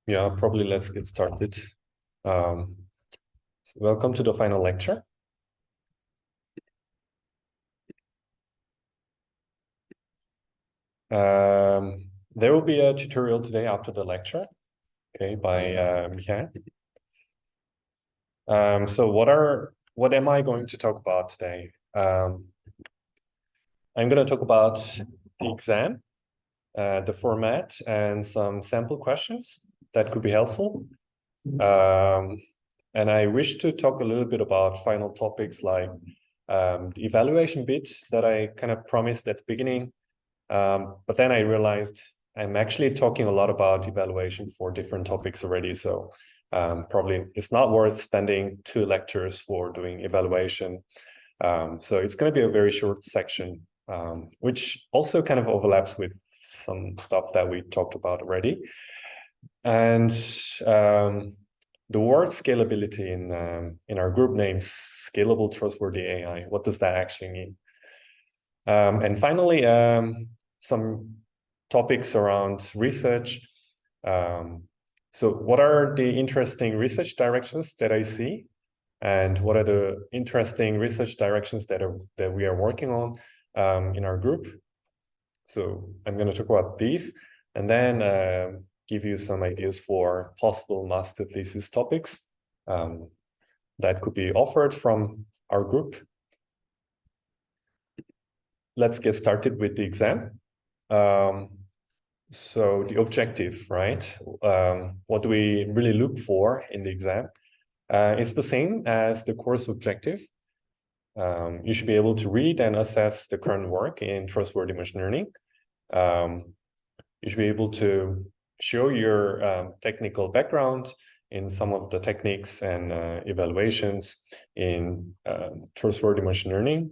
Yeah, probably let's get started. So welcome to the final lecture. There will be a tutorial today after the lecture, okay, by Michael. So what am I going to talk about today? I'm going to talk about the exam, the format, and some sample questions that could be helpful. And I wish to talk a little bit about final topics like the evaluation bit that I kind of promised at the beginning. But then I realized I'm actually talking a lot about evaluation for different topics already. So probably it's not worth spending 2 lectures for doing evaluation. So it's going to be a very short section, which also kind of overlaps with some stuff that we talked about already. And the word scalability in our group names, scalable, trustworthy AI. What does that actually mean? And finally, some topics around research. So what are the interesting research directions that I see? And what are the interesting research directions that we are working on in our group? So I'm going to talk about these, and then give you some ideas for possible master thesis topics that could be offered from our group. Let's get started with the exam. So the objective, right? What do we really look for in the exam? It's the same as the course objective. You should be able to read and assess the current work in trustworthy machine learning. You should be able to show your technical background in some of the techniques and evaluations in trustworthy machine learning.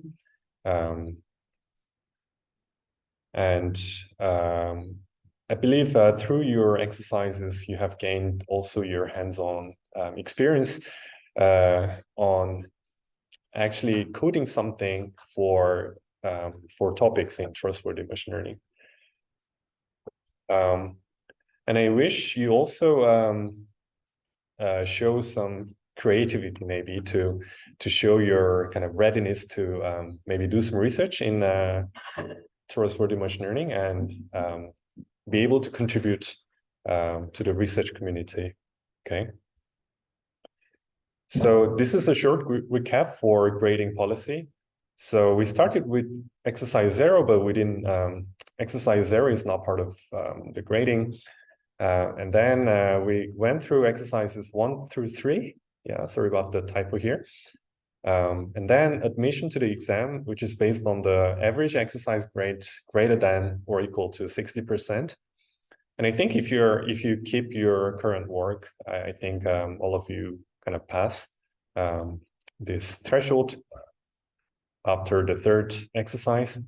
I believe through your exercises, you have gained also your hands-on experience on actually coding something for topics in trustworthy machine learning. And I wish you also show some creativity maybe to show your kind of readiness to maybe do some research in trustworthy machine learning and be able to contribute to the research community. Okay. So this is a short recap for grading policy. So we started with exercise 0, but we didn't. Exercise 0 is not part of the grading. And then we went through exercises 1 through 3. Yeah, sorry about the typo here. And then admission to the exam, which is based on the average exercise grade greater than or equal to 60%. And I think if you keep your current work, I think all of you kind of pass this threshold after the 3rd exercise.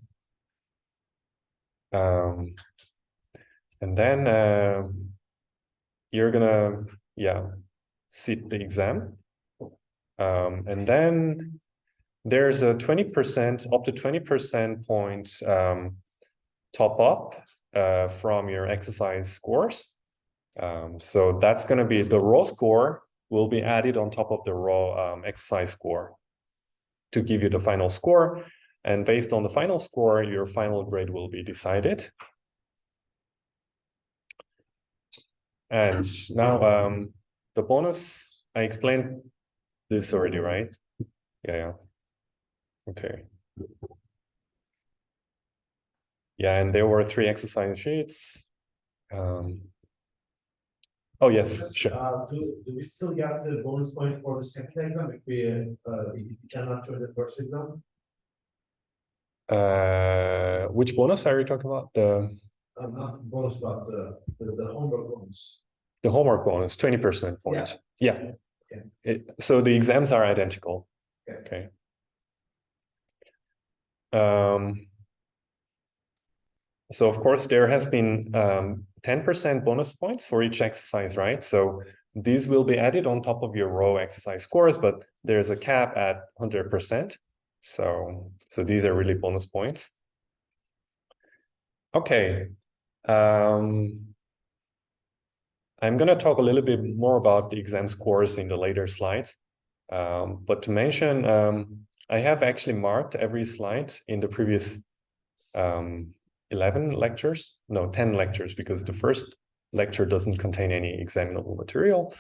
And then you're gonna sit the exam. And then there's a 20% up to 20% point top up from your exercise scores. So that's going to be the raw score will be added on top of the raw exercise score to give you the final score. And based on the final score, your final grade will be decided. And now the bonus, I explained this already, right? Yeah. Okay. Yeah, and there were 3 exercise sheets. Oh, yes, sure. Do we still get the bonus point for the second exam if we cannot join the first exam? Which bonus are you talking about? Not bonus, but the homework bonus. The homework bonus, 20% point. Yeah. Okay. So the exams are identical. Okay. So of course there has been 10% bonus points for each exercise, right? So these will be added on top of your raw exercise scores, but there's a cap at 100%. So these are really bonus points. Okay. I'm going to talk a little bit more about the exam scores in the later slides. But to mention, I have actually marked every slide in the previous 10 lectures, because the first lecture doesn't contain any examinable material.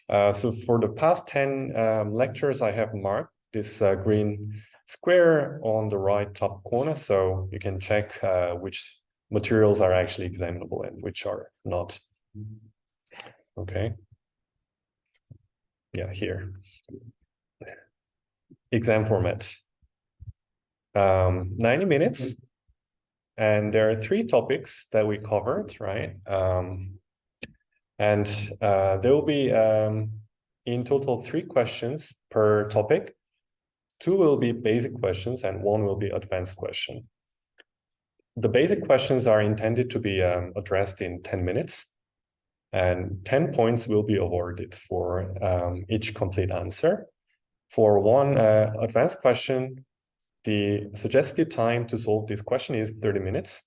So for the past 10 lectures, I have marked this green square on the right top corner, so you can check which materials are actually examinable and which are not. Okay. Yeah, here. Exam format. 90 minutes. And there are 3 topics that we covered, right? And there will be in total 3 questions per topic. 2 will be basic questions and 1 will be advanced question. The basic questions are intended to be addressed in 10 minutes. And 10 points will be awarded for each complete answer. For one advanced question, the suggested time to solve this question is 30 minutes,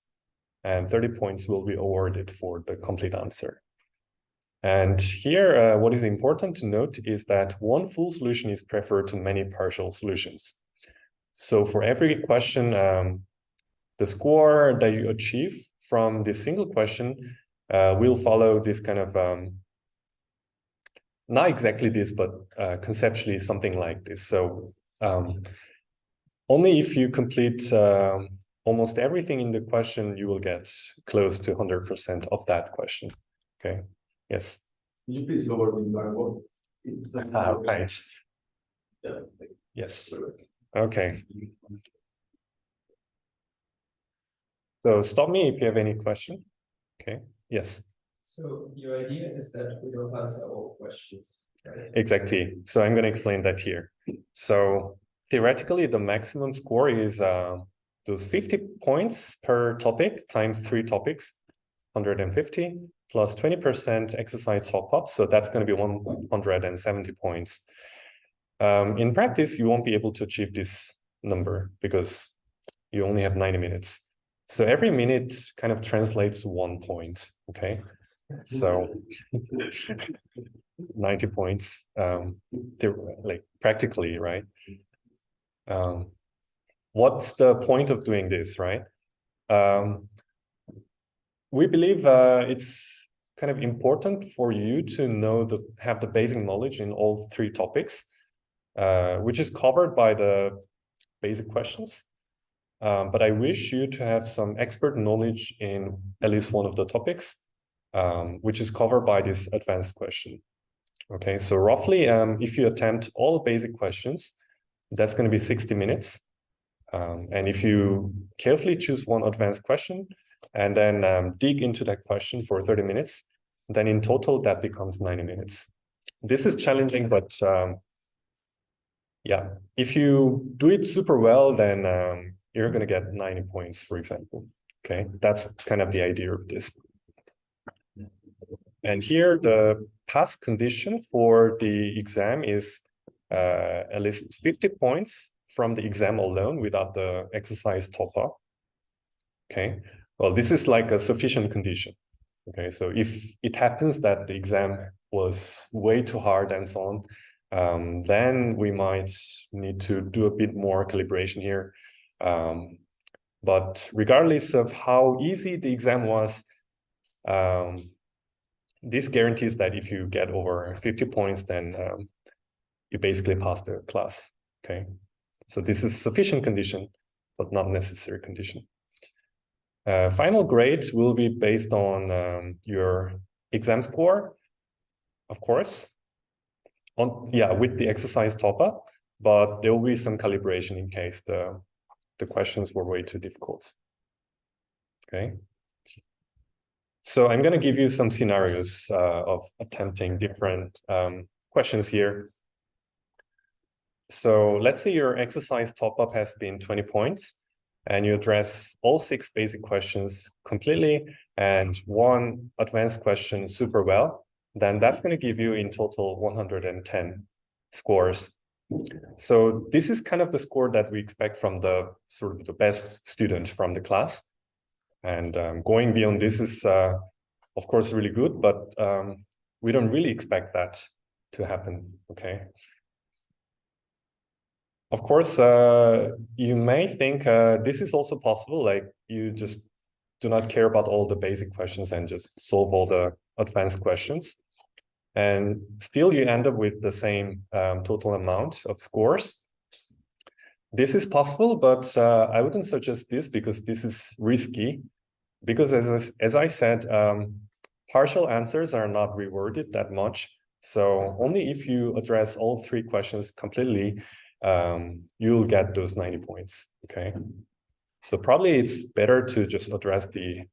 and 30 points will be awarded for the complete answer. And here, what is important to note is that one full solution is preferred to many partial solutions. So for every question, the score that you achieve from this single question will follow this kind of, not exactly this, but conceptually something like this. So only if you complete almost everything in the question, you will get close to 100% of that question. Okay, yes. Could you please lower the embargo? Right. Yeah. Yes. Okay. So stop me if you have any question. Okay, yes. So your idea is that we don't answer all questions, right? Exactly. So I'm going to explain that here. So theoretically, the maximum score is those 50 points per topic times 3 topics, 150 plus 20% exercise top-up. So that's going to be 170 points. In practice, you won't be able to achieve this number because you only have 90 minutes. So every minute kind of translates to 1 point, okay? So 90 points, like practically, right? What's the point of doing this, right? We believe it's kind of important for you to have the basic knowledge in all 3 topics, which is covered by the basic questions. But I wish you to have some expert knowledge in at least one of the topics, which is covered by this advanced question. Okay, so roughly, if you attempt all basic questions, that's going to be 60 minutes. And if you carefully choose one advanced question and then dig into that question for 30 minutes, then in total, that becomes 90 minutes. This is challenging, but yeah, if you do it super well, then you're going to get 90 points, for example. Okay, that's kind of the idea of this. And here, the pass condition for the exam is at least 50 points from the exam alone without the exercise top-up. Okay, well, this is like a sufficient condition. Okay, so if it happens that the exam was way too hard and so on, then we might need to do a bit more calibration here. But regardless of how easy the exam was, this guarantees that if you get over 50 points, then you basically pass the class, okay? So this is sufficient condition, but not necessary condition. Final grades will be based on your exam score, of course, with the exercise top-up, but there will be some calibration in case the questions were way too difficult, okay? So I'm going to give you some scenarios of attempting different questions here. So let's say your exercise top-up has been 20 points and you address all 6 basic questions completely and 1 advanced question super well, then that's going to give you in total 110 scores. So this is kind of the score that we expect from the sort of the best student from the class. And going beyond this is, of course, really good, but we don't really expect that to happen, okay? Of course, you may think this is also possible, like you just do not care about all the basic questions and just solve all the advanced questions. And still you end up with the same total amount of scores. This is possible, but I wouldn't suggest this because this is risky. Because as I said, partial answers are not rewarded that much. So only if you address all 3 questions completely, you'll get those 90 points, okay? So probably it's better to just address the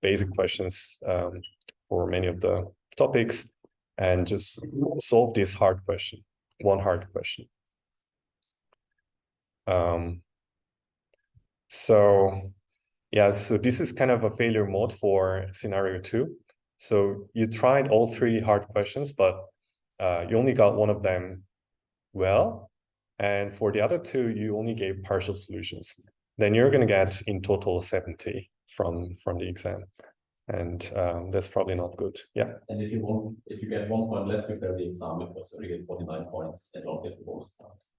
basic questions for many of the topics and just solve this hard question, one hard question. So yeah, so this is kind of a failure mode for scenario 2. So you tried all 3 hard questions, but you only got one of them well. And for the other 2, you only gave partial solutions. Then you're going to get in total 70 from the exam. And that's probably not good. Yeah. And if you get 1 point less, you fail the exam because you get 49 points and don't get the bonus points.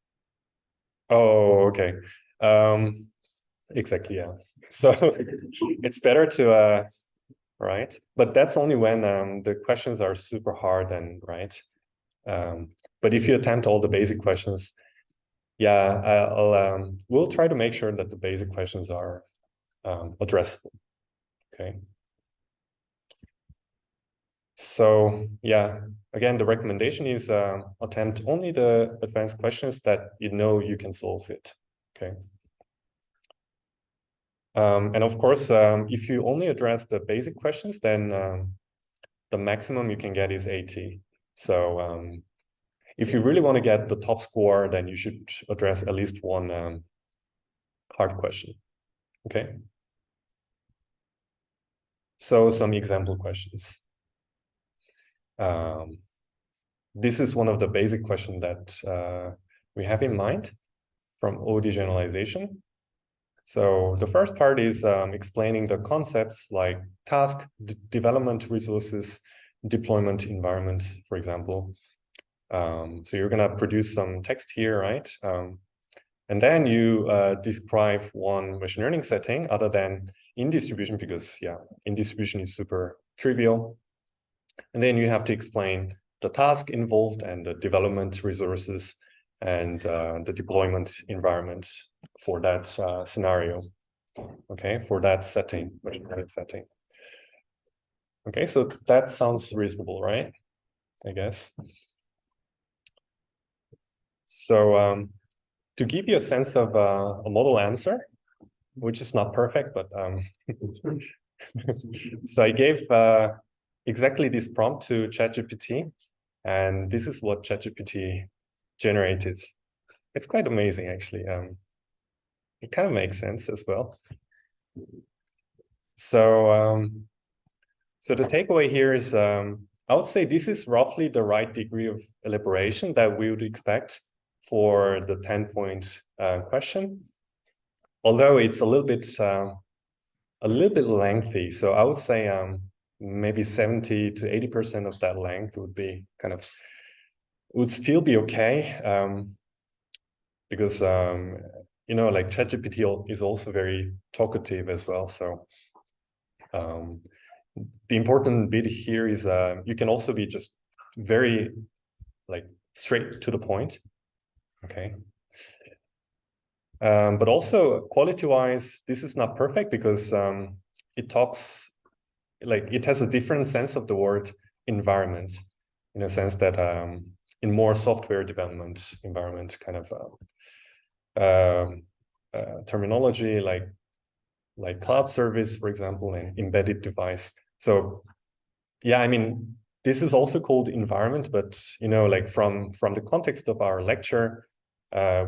Oh, okay. Exactly, yeah. So it's better to right, but that's only when the questions are super hard and right. But if you attempt all the basic questions, yeah, we'll try to make sure that the basic questions are addressable. Okay. So yeah, again, the recommendation is attempt only the advanced questions that you know you can solve it. Okay. And of course, if you only address the basic questions, then the maximum you can get is 80. So if you really want to get the top score, then you should address at least one hard question. Okay. So some example questions. This is one of the basic questions that we have in mind from OD generalization. So the first part is explaining the concepts like task, development resources, deployment environment, for example. So you're going to produce some text here, right? And then you describe one machine learning setting other than in distribution, because yeah, in distribution is super trivial. And then you have to explain the task involved and the development resources and the deployment environment for that scenario, okay, for that setting, machine learning setting. Okay, so that sounds reasonable, right? I guess. So to give you a sense of a model answer, which is not perfect, but so I gave exactly this prompt to ChatGPT, and this is what ChatGPT generated. It's quite amazing, actually. It kind of makes sense as well. So, so the takeaway here is, I would say this is roughly the right degree of elaboration that we would expect for the 10-point question, although it's a little bit lengthy. So I would say maybe 70 to 80% of that length would be would still be okay, because you know, like ChatGPT is also very talkative as well. So the important bit here is you can also be just very like straight to the point, okay? But also quality-wise, this is not perfect because it talks, like it has a different sense of the word environment, in a sense that in more software development environment kind of terminology, like cloud service, for example, and embedded device. So yeah, I mean, this is also called environment, but you know, like from the context of our lecture,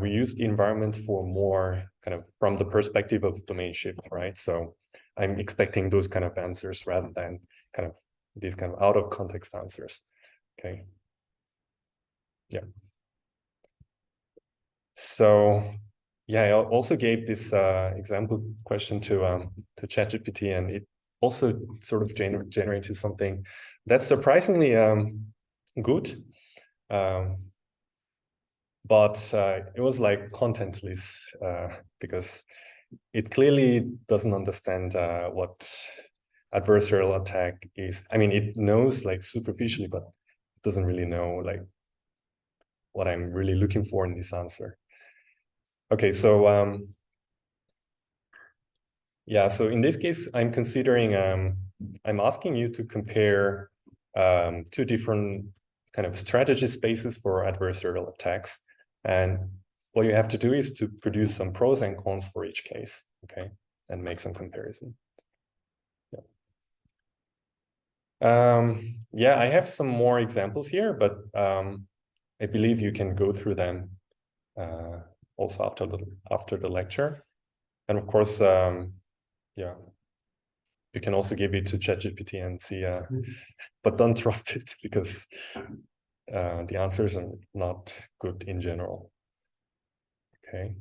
we use the environment for more kind of from the perspective of domain shift, right? So I'm expecting those kind of answers rather than kind of these kind of out of context answers. Okay. Yeah. So yeah, I also gave this example question to ChatGPT, and also sort of generated something that's surprisingly good. But it was like contentless because it clearly doesn't understand what adversarial attack is. I mean, it knows like superficially, but it doesn't really know like what I'm really looking for in this answer. Okay, so yeah, so in this case, I'm considering, I'm asking you to compare two different kind of strategy spaces for adversarial attacks. And what you have to do is to produce some pros and cons for each case, okay, and make some comparison. Yeah, I have some more examples here, but I believe you can go through them also after the lecture. And of course, yeah, you can also give it to ChatGPT and see, but don't trust it because the answers are not good in general. Okay,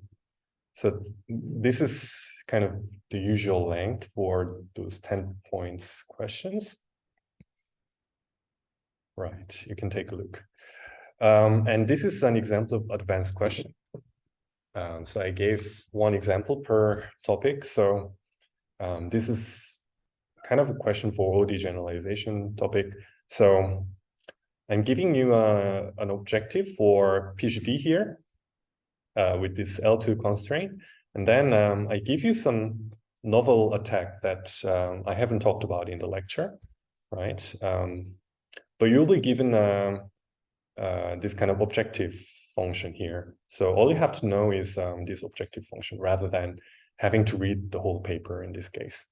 so this is kind of the usual length for those 10 points questions. Right, you can take a look. And this is an example of advanced question. So I gave one example per topic. So this is kind of a question for OD generalization topic. So I'm giving you an objective for PhD here with this L2 constraint. And then I give you some novel attack that I haven't talked about in the lecture, right? But you'll be given this kind of objective function here. So all you have to know is this objective function rather than having to read the whole paper in this case.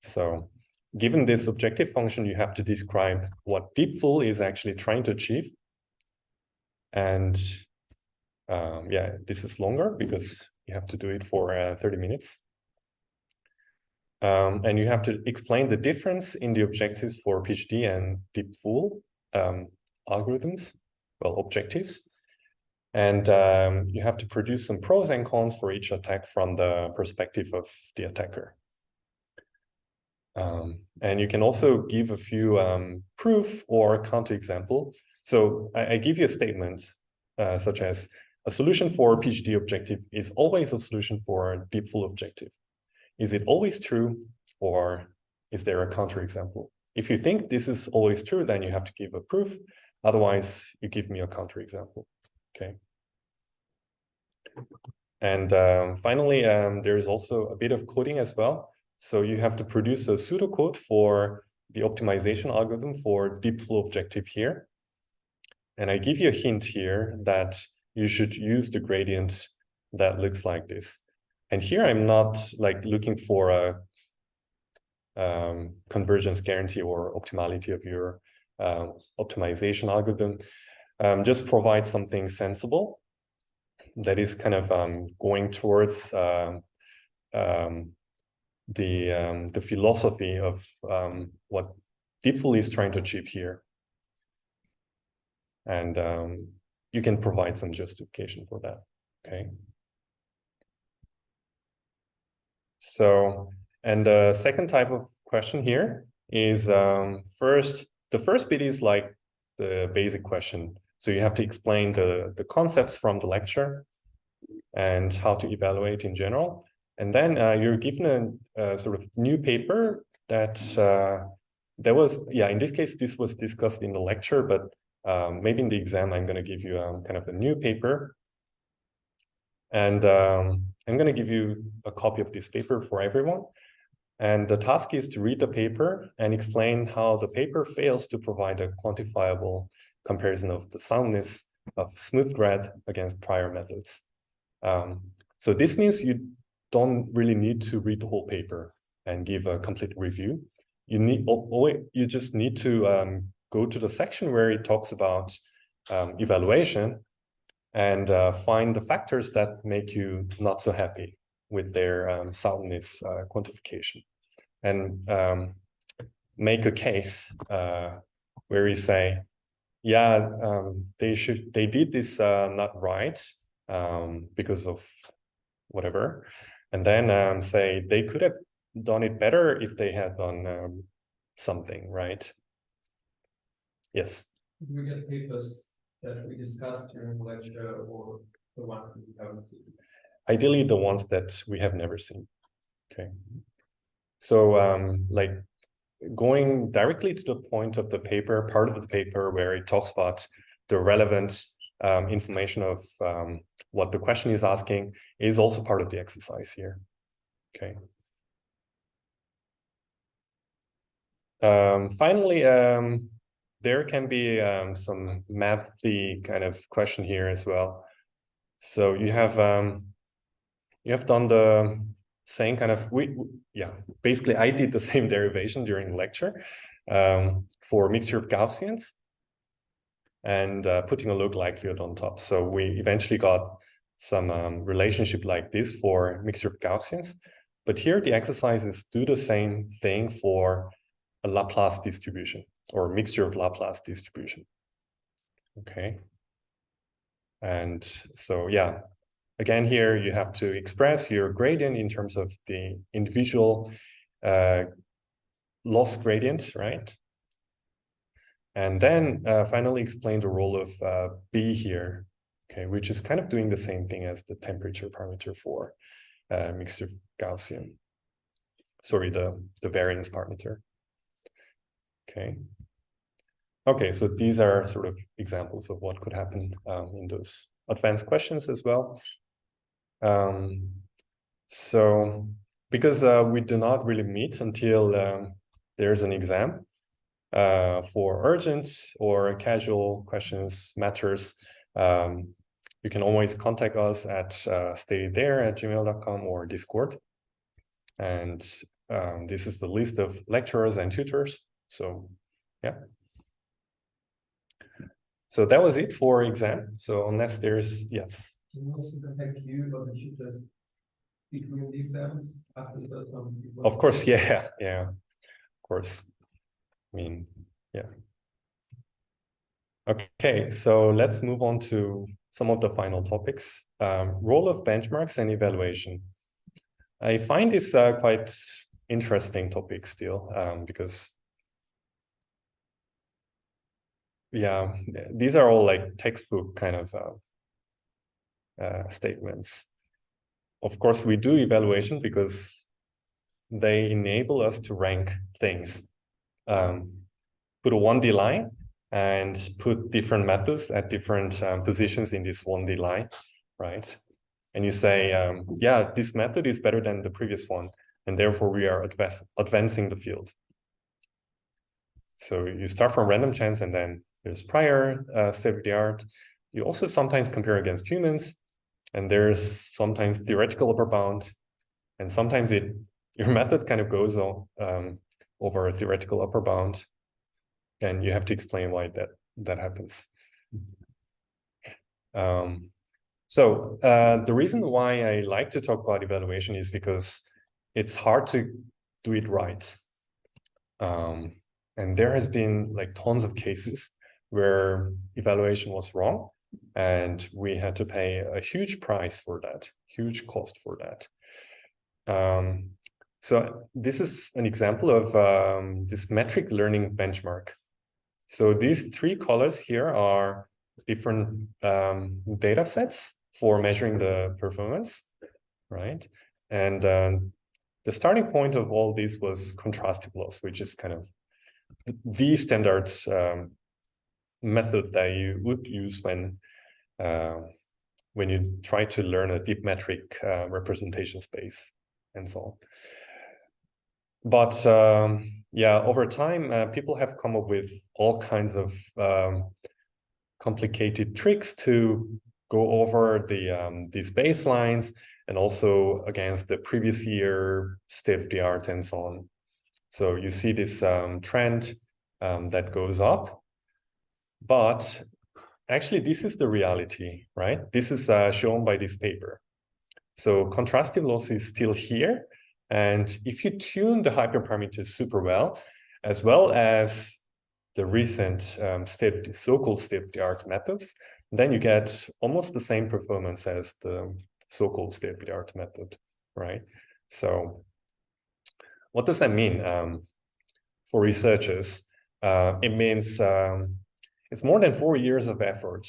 So given this objective function, you have to describe what deepful is actually trying to achieve. And yeah, this is longer because you have to do it for 30 minutes. And you have to explain the difference in the objectives for PhD and deepful algorithms, well, objectives. And you have to produce some pros and cons for each attack from the perspective of the attacker. And you can also give a few proof or counterexample. So I give you a statement such as a solution for a PhD objective is always a solution for a deepful objective. Is it always true, or is there a counterexample? If you think this is always true, then you have to give a proof. Otherwise, you give me a counterexample. Okay. And finally, there is also a bit of coding as well. So you have to produce a pseudocode for the optimization algorithm for deepful objective here. And I give you a hint here that you should use the gradient that looks like this. And here I'm not like looking for a convergence guarantee or optimality of your optimization algorithm. Just provide something sensible that is kind of going towards the philosophy of what deepful is trying to achieve here. And you can provide some justification for that, okay? So, and the second type of question here is the first bit is like the basic question. So you have to explain the concepts from the lecture and how to evaluate in general. And then you're given a sort of new paper that there was, yeah, in this case, this was discussed in the lecture, but maybe in the exam, I'm going to give you kind of a new paper. And I'm going to give you a copy of this paper for everyone. And the task is to read the paper and explain how the paper fails to provide a quantifiable comparison of the soundness of smooth grad against prior methods. So this means you don't really need to read the whole paper and give a complete review. You just need to go to the section where it talks about evaluation and find the factors that make you not so happy with their soundness quantification, and make a case where you say, yeah, they did this not right because of whatever, and then say they could have done it better if they had done something, right? Yes. Do we get papers that we discussed during the lecture or the ones that we haven't seen? Ideally, the ones that we have never seen. Okay. So like going directly to the point of the paper, part of the paper where it talks about the relevant information of what the question is asking is also part of the exercise here. Okay. Finally, there can be some mathy kind of question here as well. So you have done the same kind of basically I did the same derivation during the lecture for mixture of Gaussians and putting a log likelihood on top. So we eventually got some relationship like this for mixture of Gaussians. But here the exercises do the same thing for a Laplace distribution or mixture of Laplace distribution. Okay. And so, yeah, again, here you have to express your gradient in terms of the individual loss gradient, right? And then finally explain the role of B here, okay, which is kind of doing the same thing as the temperature parameter for mixture Gaussian. Sorry, the variance parameter. Okay. Okay, so these are sort of examples of what could happen in those advanced questions as well. So because we do not really meet until there's an exam for urgent or casual questions, matters, you can always contact us at staythere@gmail.com or Discord. And this is the list of lecturers and tutors. So yeah. So that was it for exam. So unless there's, yes. Can you also contact you or the tutors between the exams after the first one? Of course, yeah, of course. I mean, yeah. Okay, so let's move on to some of the final topics. Role of benchmarks and evaluation. I find this quite interesting topic still, because yeah, these are all like textbook kind of statements. Of course, we do evaluation because they enable us to rank things. Put a 1D line and put different methods at different positions in this 1D line, right? And you say, yeah, this method is better than the previous one, and therefore we are advancing the field. So you start from random chance, and then there's prior state of the art. You also sometimes compare against humans, and there's sometimes theoretical upper bound, and sometimes your method kind of goes on, over a theoretical upper bound, and you have to explain why that happens. So the reason why I like to talk about evaluation is because it's hard to do it right. And there has been like tons of cases where evaluation was wrong, and we had to pay a huge price for that, huge cost for that. So this is an example of this metric learning benchmark. So these three colors here are different data sets for measuring the performance, right? And the starting point of all this was contrastive loss, which is kind of the standard method that you would use when you try to learn a deep metric representation space and so on. But yeah, over time, people have come up with all kinds of complicated tricks to go over these baselines and also against the previous year state of the art and so on. So you see this trend that goes up, but actually this is the reality, right? This is shown by this paper. So contrastive loss is still here. And if you tune the hyperparameters super well as the recent so-called state-of-the-art methods, then you get almost the same performance as the so-called state-of-the-art method, right? So what does that mean for researchers? It means it's more than 4 years of effort.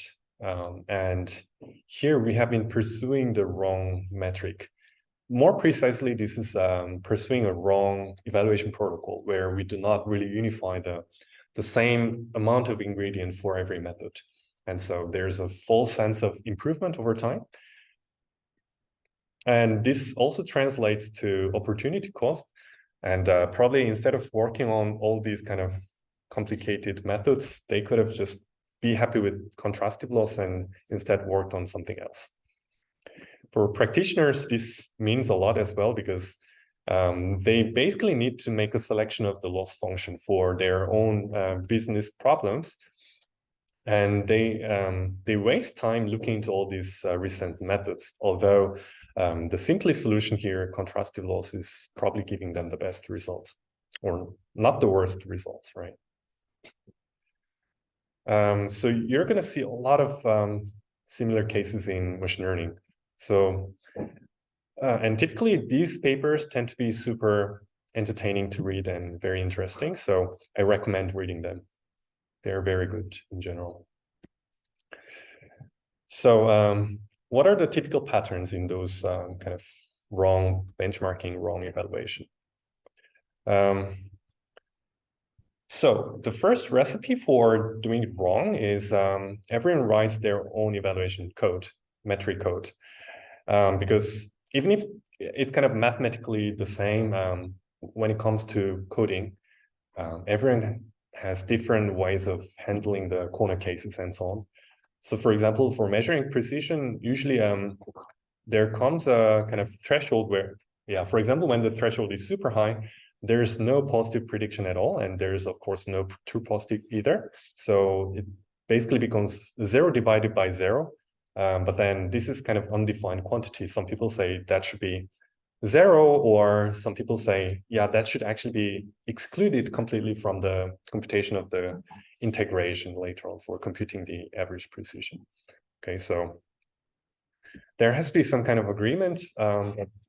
And here we have been pursuing the wrong metric. More precisely, this is pursuing a wrong evaluation protocol where we do not really unify the same amount of ingredient for every method. And so there's a false sense of improvement over time. And this also translates to opportunity cost. And probably instead of working on all these kind of complicated methods, they could have just be happy with contrastive loss and instead worked on something else. For practitioners, this means a lot as well, because they basically need to make a selection of the loss function for their own business problems. And they waste time looking into all these recent methods, although the simplest solution here, contrastive loss, is probably giving them the best results, or not the worst results, right? So you're going to see a lot of similar cases in machine learning. So, and typically these papers tend to be super entertaining to read and very interesting. So I recommend reading them. They're very good in general. So what are the typical patterns in those kind of wrong benchmarking, wrong evaluation? So the first recipe for doing it wrong is everyone writes their own evaluation code, metric code. Because even if it's kind of mathematically the same when it comes to coding, everyone has different ways of handling the corner cases and so on. So for example, for measuring precision, usually there comes a kind of threshold where, yeah, for example, when the threshold is super high, there's no positive prediction at all. And there's, of course, no true positive either. So it basically becomes 0 divided by 0. But then this is kind of undefined quantity. Some people say that should be 0, or some people say, yeah, that should actually be excluded completely from the computation of the integration later on for computing the average precision. Okay, so there has to be some kind of agreement.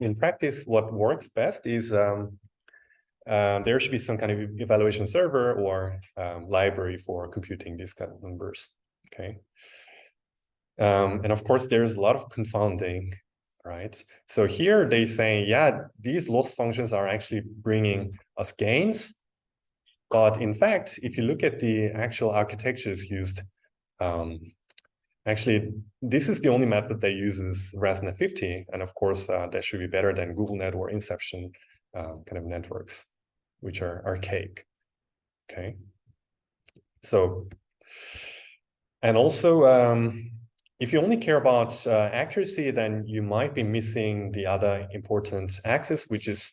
In practice, what works best is there should be some kind of evaluation server or library for computing these kind of numbers. Okay. And of course, there's a lot of confounding, right? So here they say, yeah, these loss functions are actually bringing us gains. But in fact, if you look at the actual architectures used, actually, this is the only method that uses ResNet 50. And of course, that should be better than GoogleNet or Inception kind of networks, which are archaic. Okay. So, and also, if you only care about accuracy, then you might be missing the other important axis, which is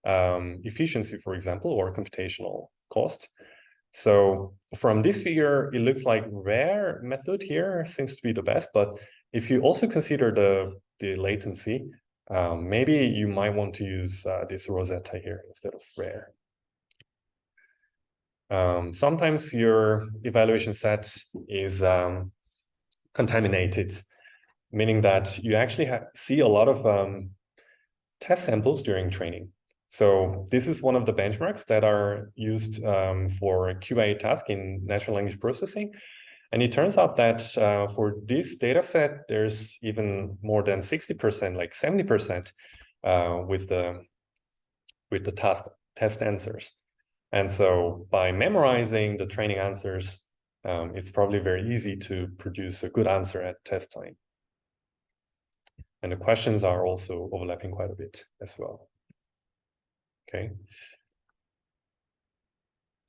efficiency, for example, or computational cost. So from this figure, it looks like rare method here seems to be the best. But if you also consider the latency, maybe you might want to use this Rosetta here instead of rare. Sometimes your evaluation set is contaminated, meaning that you actually see a lot of test samples during training. So this is one of the benchmarks that are used for QA task in natural language processing. And it turns out that for this data set, there's even more than 60%, like 70% with the test answers. And so by memorizing the training answers, it's probably very easy to produce a good answer at test time. And the questions are also overlapping quite a bit as well. Okay.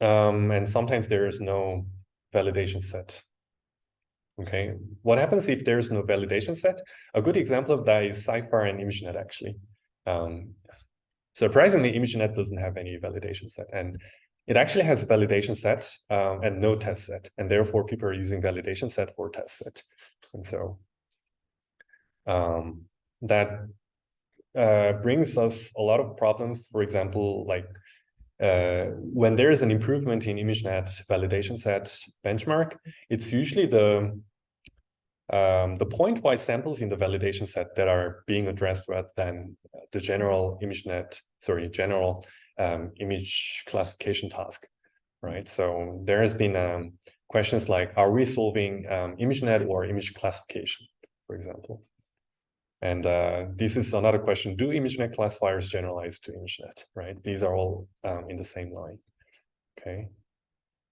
And sometimes there is no validation set. Okay. What happens if there's no validation set? A good example of that is SciFar and ImageNet, actually. Surprisingly, ImageNet doesn't have any validation set. And it actually has validation set and no test set. And therefore, people are using validation set for test set. And so that brings us a lot of problems. For example, like when there is an improvement in ImageNet validation set benchmark, it's usually the point-wise samples in the validation set that are being addressed rather than the general ImageNet, general image classification task, right? So there has been questions like, are we solving ImageNet or image classification, for example? And this is another question, do ImageNet classifiers generalize to ImageNet, right? These are all in the same line, okay?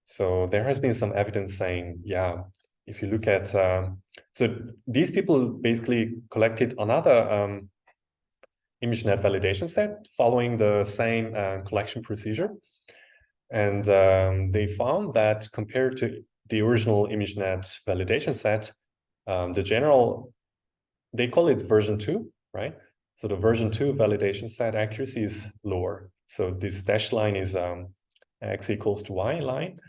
So there has been some evidence saying, yeah, if you look at, so these people basically collected another ImageNet validation set following the same collection procedure. And they found that compared to the original ImageNet validation set, the general, they call it version 2, right? So the version 2 validation set accuracy is lower. So this dashed line is x equals to y line.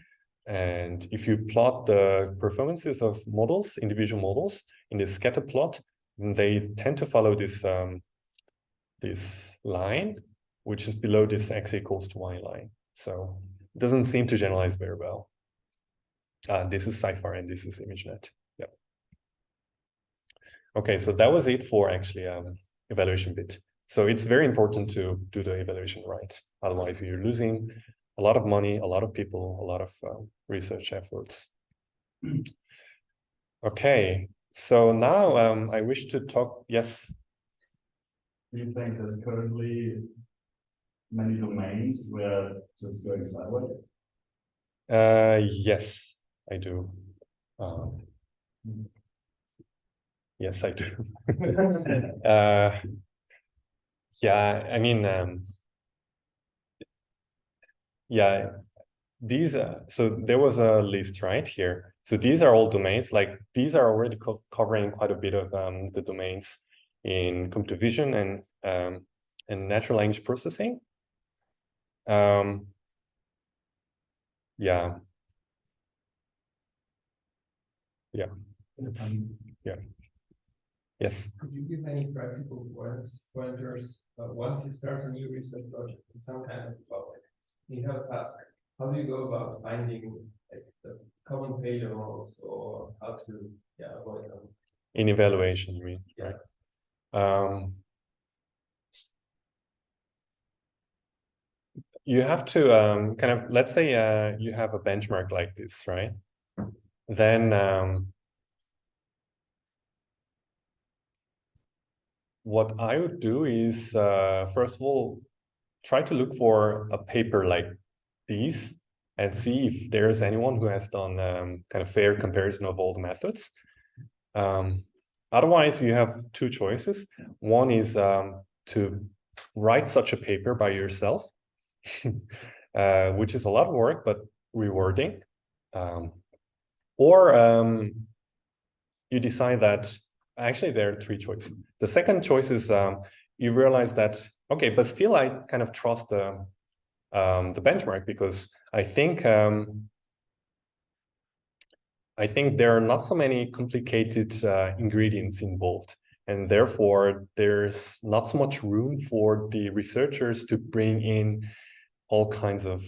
And if you plot the performances of models, individual models, in this scatter plot, they tend to follow this, this line, which is below this x equals to y line. So it doesn't seem to generalize very well. This is SciFar and this is ImageNet. Yeah. Okay, so that was it for actually evaluation bit. So it's very important to do the evaluation right. Otherwise, you're losing a lot of money, a lot of people, a lot of research efforts. Okay, so now I wish to talk, yes? Do you think there's currently many domains where just going sideways? Yes, I do. Yes, I do. Yeah, I mean, yeah, these, so there was a list right here. So these are all domains, like these are already covering quite a bit of the domains in computer vision and natural language processing. Yeah. Yeah. Yeah. Yes. Could you give any practical pointers once you start a new research project in some kind of topic? You have a task. How do you go about finding like the common failure modes or how to avoid them? In evaluation, you mean, right? You have to kind of, let's say you have a benchmark like this, right? Then what I would do is, first of all, try to look for a paper like these and see if there's anyone who has done kind of fair comparison of all the methods. Otherwise, you have two choices. One is to write such a paper by yourself, which is a lot of work, but rewarding. Or you decide that actually there are three choices. The second choice is you realize that, okay, but still I kind of trust the benchmark because I think there are not so many complicated ingredients involved, and therefore there's not so much room for the researchers to bring in all kinds of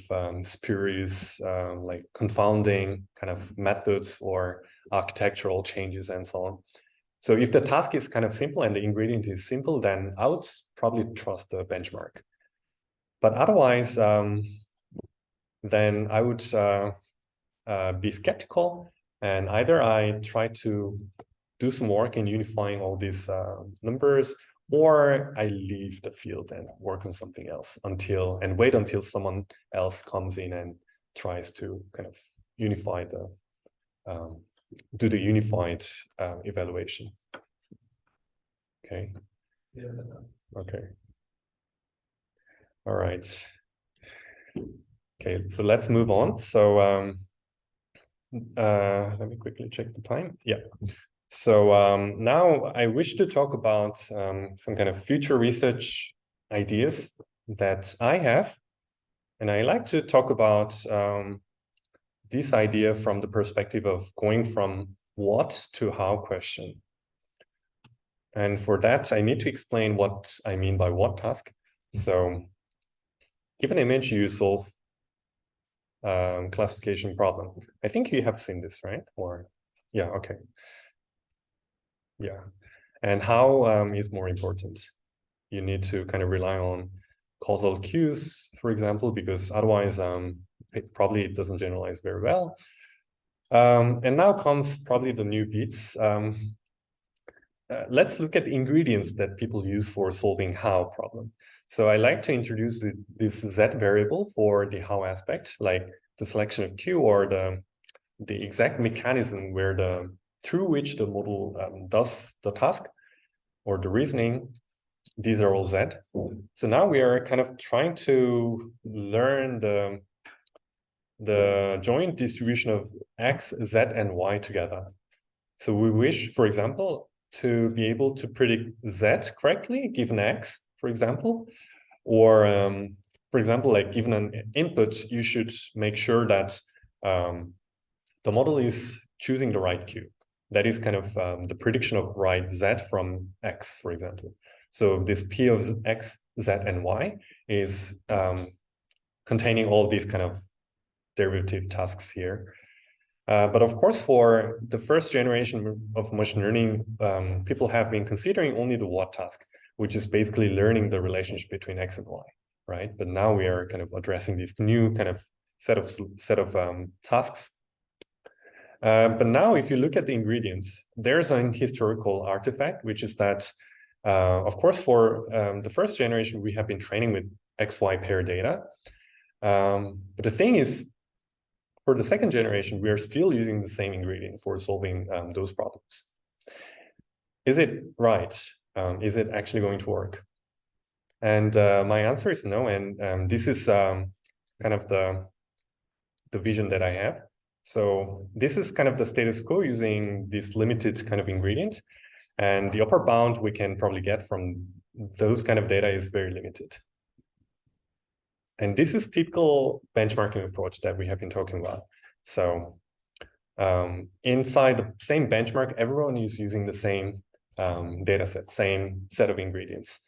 spurious, like confounding kind of methods or architectural changes and so on. So if the task is kind of simple and the ingredient is simple, then I would probably trust the benchmark. But otherwise, then I would be skeptical, and either I try to do some work in unifying all these numbers, or I leave the field and work on something else and wait until someone else comes in and tries to kind of unify the do the unified evaluation. Okay. Yeah. Okay. All right. Okay, so let's move on. So let me quickly check the time. Yeah. So now I wish to talk about some kind of future research ideas that I have. And I like to talk about this idea from the perspective of going from what to how question. And for that, I need to explain what I mean by what task. So give an image, you solve classification problem. I think you have seen this, right? Or yeah, okay. Yeah. And how is more important. You need to kind of rely on causal cues, for example, because otherwise it probably doesn't generalize very well. And now comes probably the new bits. Let's look at the ingredients that people use for solving how problem. So I like to introduce this Z variable for the how aspect, like the selection of Q or the exact mechanism where through which the model does the task or the reasoning. These are all Z. So now we are kind of trying to learn the joint distribution of X, Z, and Y together. So we wish, for example, to be able to predict Z correctly, given X, for example, or for example, like given an input, you should make sure that the model is choosing the right Q. That is kind of the prediction of right Z from X, for example. So this P of X, Z, and Y is containing all these kind of derivative tasks here. But of course, for the first generation of machine learning, people have been considering only the what task, which is basically learning the relationship between X and Y, right? But now we are kind of addressing this new kind of set of tasks. But now if you look at the ingredients, there's an historical artifact, which is that, of course, for the first generation, we have been training with XY pair data. But the thing is, for the second generation, we are still using the same ingredient for solving those problems. Is it right? Is it actually going to work? And my answer is no. And this is kind of the vision that I have. So this is kind of the status quo using this limited kind of ingredient. And the upper bound we can probably get from those kind of data is very limited. And this is typical benchmarking approach that we have been talking about. So inside the same benchmark, everyone is using the same data set, same set of ingredients.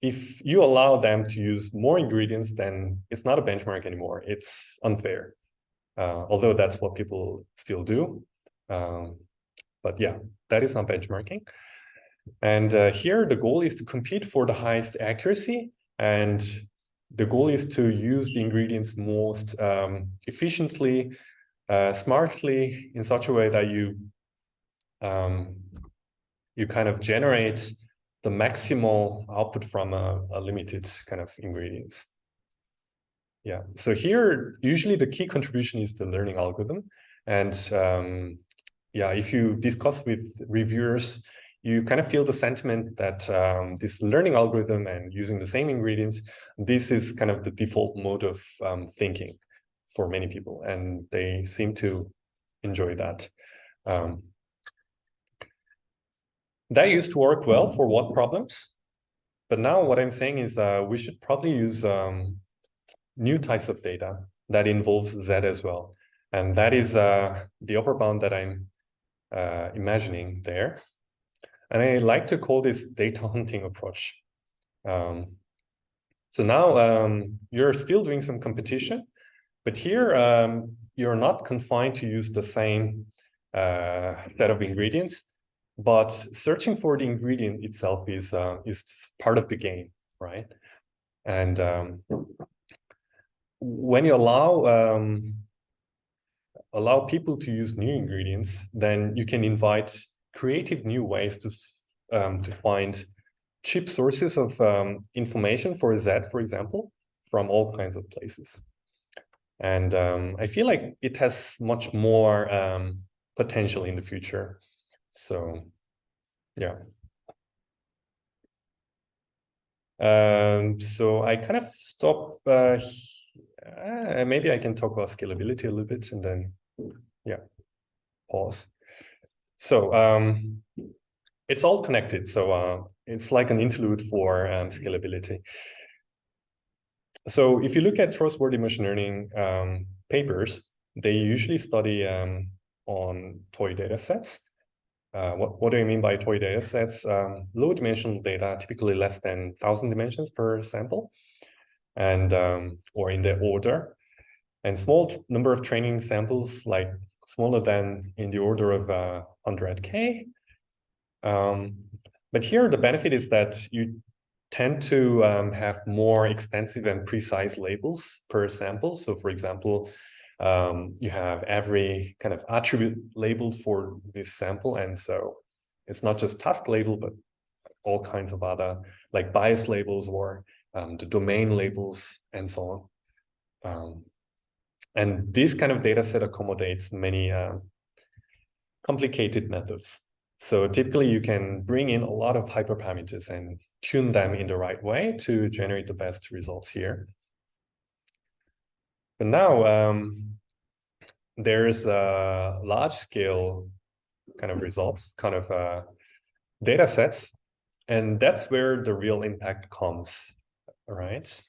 If you allow them to use more ingredients, then it's not a benchmark anymore. It's unfair, although that's what people still do. But yeah, that is not benchmarking. And here the goal is to compete for the highest accuracy, and the goal is to use the ingredients most efficiently, smartly, in such a way that you kind of generate the maximal output from a limited kind of ingredients. Yeah, so here usually the key contribution is the learning algorithm. And yeah, if you discuss with reviewers, you kind of feel the sentiment that this learning algorithm and using the same ingredients, this is kind of the default mode of thinking for many people, and they seem to enjoy that. That used to work well for what problems, but now what I'm saying is we should probably use new types of data that involves Z as well. And that is the upper bound that I'm imagining there. And I like to call this data hunting approach. So now you're still doing some competition, but here you're not confined to use the same set of ingredients, but searching for the ingredient itself is part of the game, right? And when you allow people to use new ingredients, then you can invite creative new ways to find cheap sources of information for Z, for example, from all kinds of places. And I feel like it has much more potential in the future. So, yeah. So I kind of stop. Maybe I can talk about scalability a little bit and then, yeah, pause. So it's all connected. So it's like an interlude for scalability. So if you look at trustworthy machine learning papers, they usually study on toy data sets. What do I mean by toy data sets? Low dimensional data, typically less than 1,000 dimensions per sample, and or in the order, and small number of training samples, like smaller than in the order of 100K. But here the benefit is that you tend to have more extensive and precise labels per sample. So for example, you have every kind of attribute labeled for this sample. And so it's not just task label, but all kinds of other like bias labels or the domain labels and so on. And this kind of data set accommodates many complicated methods. So typically you can bring in a lot of hyperparameters and tune them in the right way to generate the best results here. But now there's large scale kind of results, kind of data sets, and that's where the real impact comes, all right?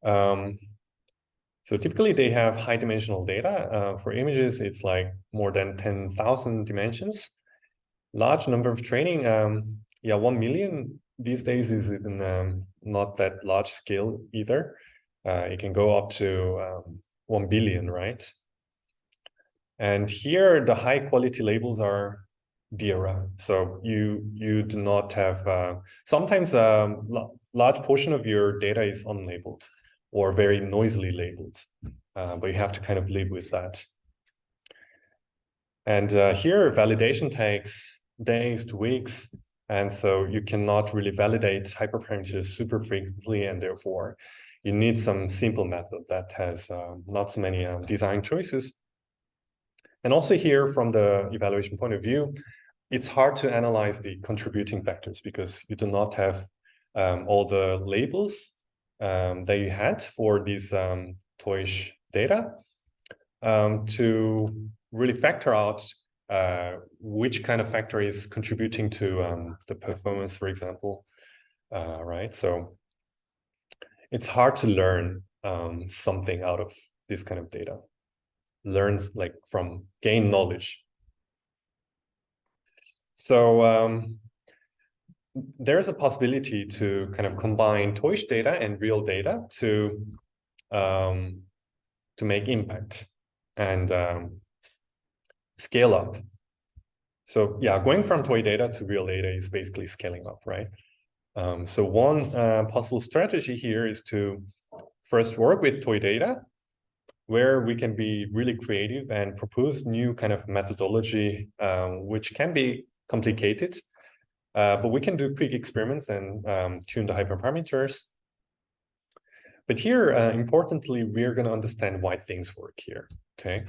So typically they have high dimensional data. For images, it's like more than 10,000 dimensions. Large number of training, yeah, 1 million these days is not that large scale either. It can go up to 1 billion, right? And here the high quality labels are DRA. So you do not have, sometimes large portion of your data is unlabeled or very noisily labeled, but you have to kind of live with that. And here validation takes days to weeks. And so you cannot really validate hyperparameters super frequently, and therefore you need some simple method that has not so many design choices. And also here from the evaluation point of view, it's hard to analyze the contributing factors because you do not have all the labels that you had for these TOISH data to really factor out which kind of factor is contributing to the performance, for example, right? So it's hard to learn something out of this kind of data. Learns like from gain knowledge. So there's a possibility to kind of combine TOISH data and real data to make impact and scale up. So yeah, going from TOI data to real data is basically scaling up, right? So one possible strategy here is to first work with TOI data, where we can be really creative and propose new kind of methodology, which can be complicated, but we can do quick experiments and tune the hyperparameters. But here, importantly, we're going to understand why things work here, okay?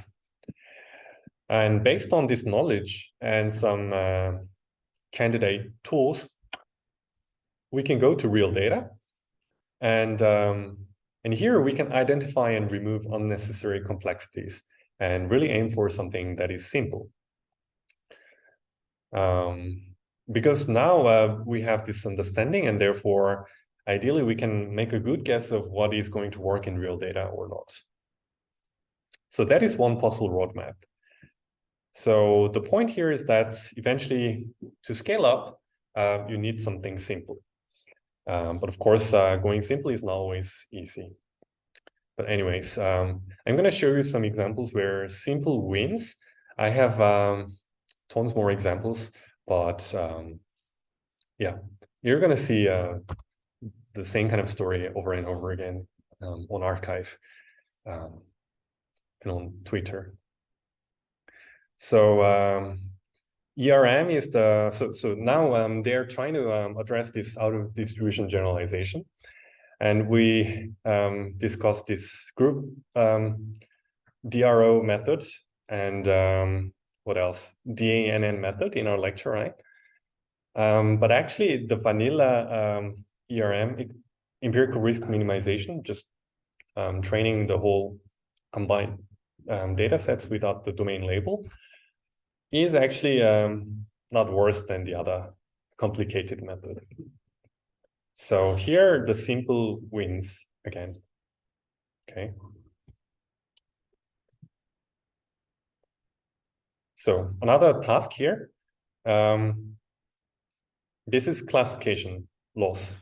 And based on this knowledge and some candidate tools, we can go to real data. And here we can identify and remove unnecessary complexities and really aim for something that is simple. Because now we have this understanding, and therefore, ideally, we can make a good guess of what is going to work in real data or not. So that is one possible roadmap. So the point here is that eventually, to scale up, you need something simple. But of course, going simple is not always easy. But anyways, I'm going to show you some examples where simple wins. I have tons more examples, but yeah, you're going to see the same kind of story over and over again on Archive and on Twitter. So ERM is the, so now they're trying to address this out of distribution generalization. And we discussed this group DRO method and what else? DANN method in our lecture, right? But actually the vanilla ERM, empirical risk minimization, just training the whole combined data sets without the domain label, is actually not worse than the other complicated method. So here the simple wins again, okay? So another task here, this is classification loss.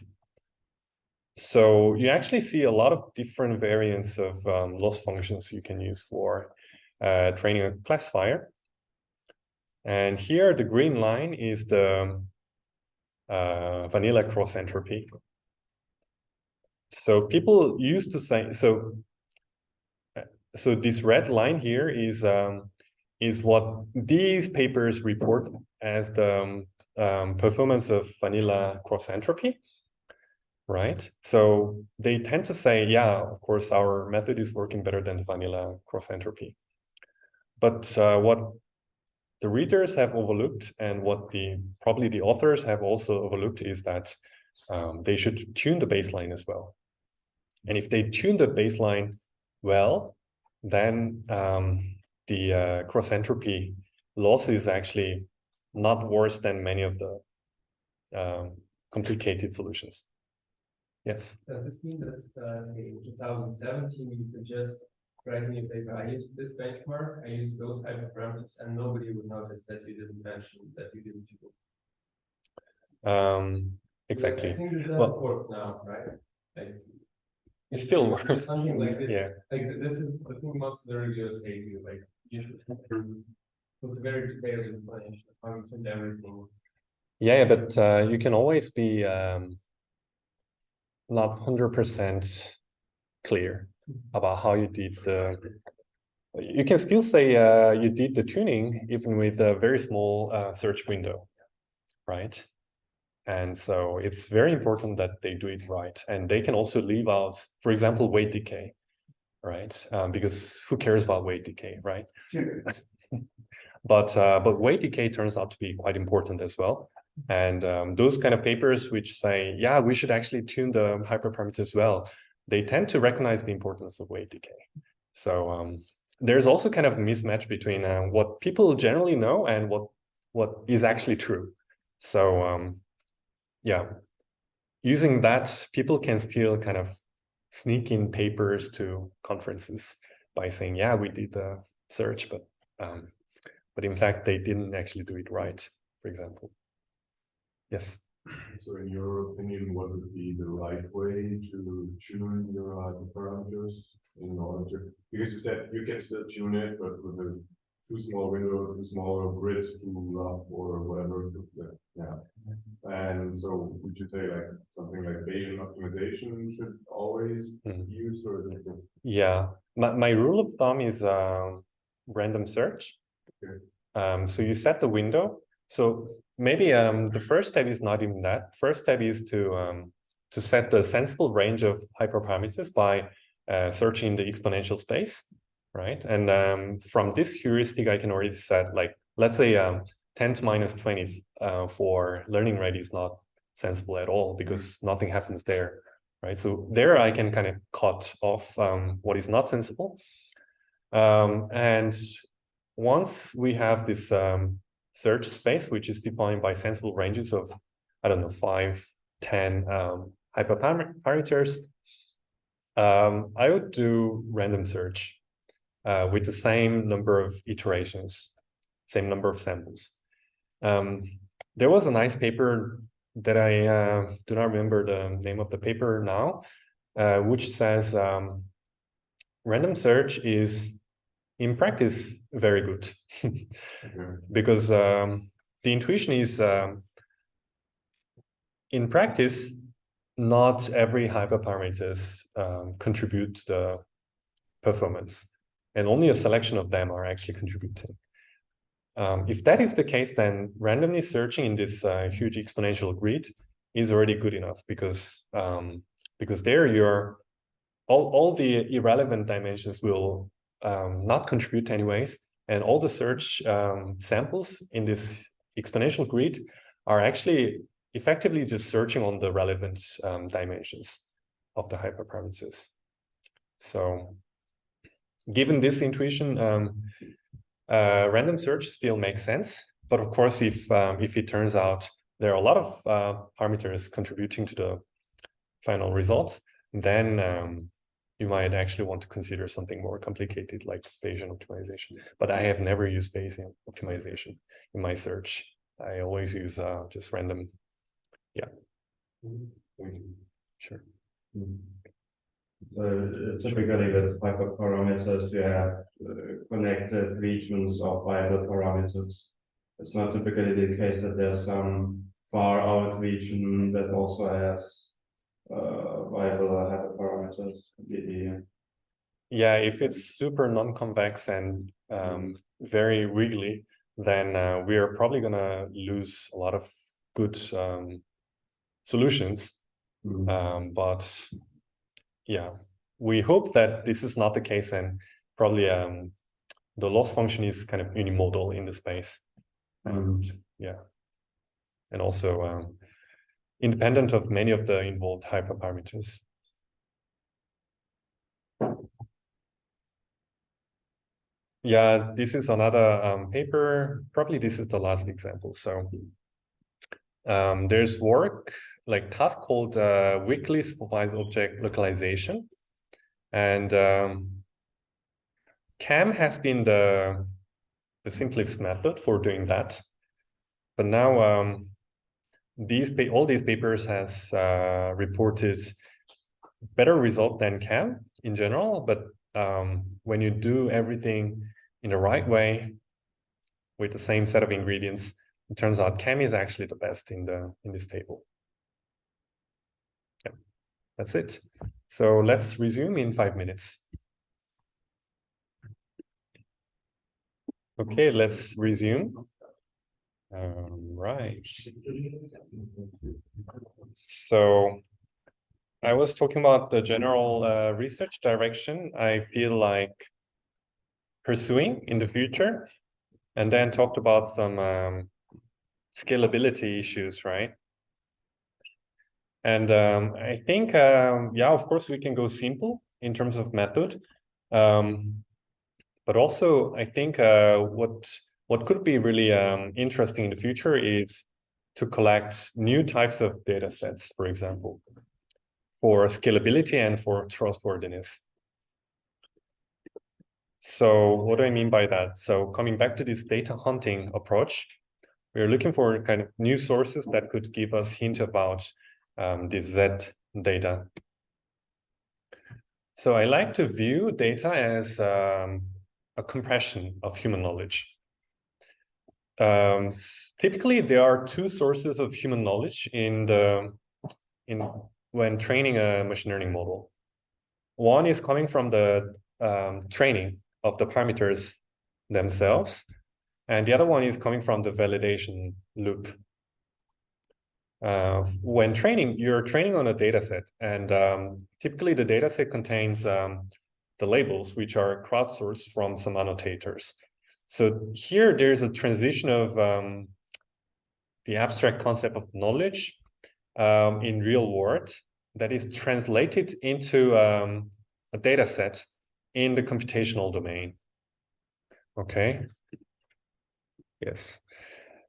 So you actually see a lot of different variants of loss functions you can use for training a classifier. And here the green line is the vanilla cross entropy. So people used to say, so this red line here is what these papers report as the performance of vanilla cross entropy, right? So they tend to say, yeah, of course, our method is working better than the vanilla cross entropy. But what the readers have overlooked, and what probably the authors have also overlooked, is that they should tune the baseline as well. And if they tune the baseline well, then the cross entropy loss is actually not worse than many of the complicated solutions. Yes. Does this mean that, say, in 2017, you could just write in your paper, I used this benchmark, I used those hyperparameters, and nobody would notice that you didn't mention that you didn't do? Exactly. I think it doesn't Well, work now, right? Like, it still works. Something like this. Yeah. Like, this is, I think most of the reviewers say to you, like, you should put a very detailed explanation of how you did everything. Yeah, but you can always be not 100% clear about how you did the. You can still say you did the tuning even with a very small search window, right? And so it's very important that they do it right. And they can also leave out, for example, weight decay, right? Because who cares about weight decay, right? But weight decay turns out to be quite important as well. And those kind of papers which say, yeah, we should actually tune the hyperparameters as well, they tend to recognize the importance of weight decay. So there's also kind of a mismatch between what people generally know and what is actually true. So yeah, using that, people can still kind of sneak in papers to conferences by saying, yeah, we did the search, but in fact, they didn't actually do it right, for example. Yes. So in your opinion, what would be the right way to tune your hyperparameters in order to, because you said you can still tune it, but with a too small window, too small or grid, too rough or whatever. Yeah. And so would you say like something like Bayesian optimization should always be used, or is it just... Yeah, my rule of thumb is random search. Okay. So you set the window. So maybe the first step is not even that. First step is to set the sensible range of hyperparameters by searching the exponential space, right? And from this heuristic, I can already set, like, let's say 10 to minus 20 for learning rate is not sensible at all because nothing happens there, right? So there I can kind of cut off what is not sensible. And once we have this search space, which is defined by sensible ranges of, I don't know, 5, 10 hyperparameters, I would do random search with the same number of iterations, same number of samples. There was a nice paper that I do not remember the name of the paper now, which says random search is, in practice, very good. Because the intuition is, in practice, not every hyperparameters contribute to the performance, and only a selection of them are actually contributing. If that is the case, then randomly searching in this huge exponential grid is already good enough, because there all the irrelevant dimensions will not contribute anyways, and all the search samples in this exponential grid are actually effectively just searching on the relevant dimensions of the hyperparameters. So given this intuition, random search still makes sense, but of course, if it turns out there are a lot of parameters contributing to the final results, then you might actually want to consider something more complicated like Bayesian optimization. But I have never used Bayesian optimization in my search. I always use just random. Yeah. Sure. Typically with hyperparameters, you have connected regions of hyperparameters. It's not typically the case that there's some far out region that also has viable hyperparameters completely. Yeah, if it's super non-convex and very wiggly, then we are probably gonna lose a lot of good solutions. But yeah, we hope that this is not the case, and probably the loss function is kind of unimodal in the space. And yeah, and also independent of many of the involved hyperparameters. Yeah, this is another paper. Probably this is the last example. So there's work, like task called weakly supervised object localization. And CAM has been the simplest method for doing that. But now all these papers has reported better result than CAM in general. But when you do everything in the right way with the same set of ingredients, it turns out CAM is actually the best in this table. Yeah, that's it. So let's resume in 5 minutes. Okay, let's resume. Right. So I was talking about the general research direction I feel like pursuing in the future, and then talked about some scalability issues, right? And I think, yeah, of course, we can go simple in terms of method. But also, I think what could be really interesting in the future is to collect new types of data sets, for example, for scalability and for trustworthiness. So what do I mean by that? So coming back to this data hunting approach, we're looking for kind of new sources that could give us hint about this Z data. So I like to view data as a compression of human knowledge. Typically, there are two sources of human knowledge when training a machine learning model. One is coming from the training of the parameters themselves, and the other one is coming from the validation loop. When training, you're training on a data set, and typically the data set contains the labels, which are crowdsourced from some annotators. So here there's a transition of the abstract concept of knowledge in real world that is translated into a data set in the computational domain. Okay. Yes.